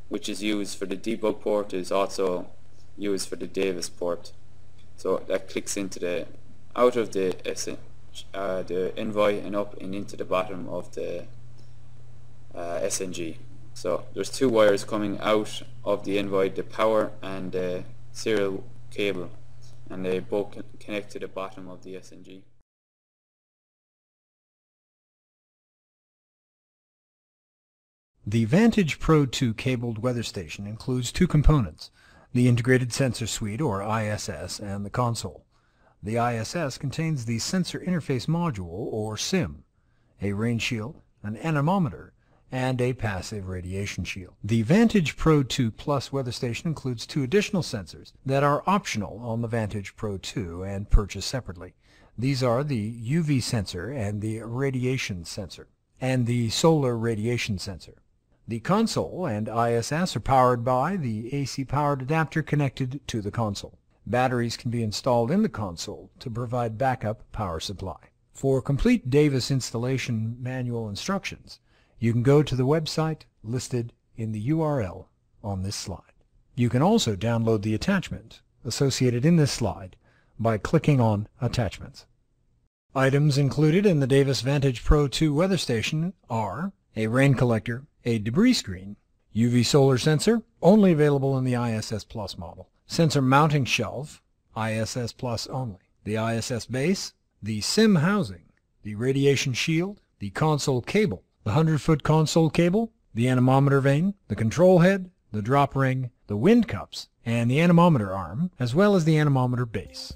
which is used for the debug port, is also used for the Davis port. So that clicks into the out of the envoy and up and into the bottom of the SNG. So there's 2 wires coming out of the envoy, the power and the serial cable, and they both connect to the bottom of the SNG. The Vantage Pro 2 cabled weather station includes 2 components, the Integrated Sensor Suite, or ISS, and the console. The ISS contains the Sensor Interface Module, or SIM, a rain shield, an anemometer, and a passive radiation shield. The Vantage Pro 2 Plus weather station includes 2 additional sensors that are optional on the Vantage Pro 2 and purchased separately. These are the UV sensor and the radiation sensor, and the solar radiation sensor. The console and ISS are powered by the AC powered adapter connected to the console. Batteries can be installed in the console to provide backup power supply. For complete Davis installation manual instructions, you can go to the website listed in the URL on this slide. You can also download the attachment associated in this slide by clicking on Attachments. Items included in the Davis Vantage Pro 2 weather station are a rain collector, a debris screen, UV solar sensor, only available in the ISS Plus model, sensor mounting shelf, ISS Plus only, the ISS base, the SIM housing, the radiation shield, the console cable, the 100-foot console cable, the anemometer vane, the control head, the drop ring, the wind cups, and the anemometer arm, as well as the anemometer base.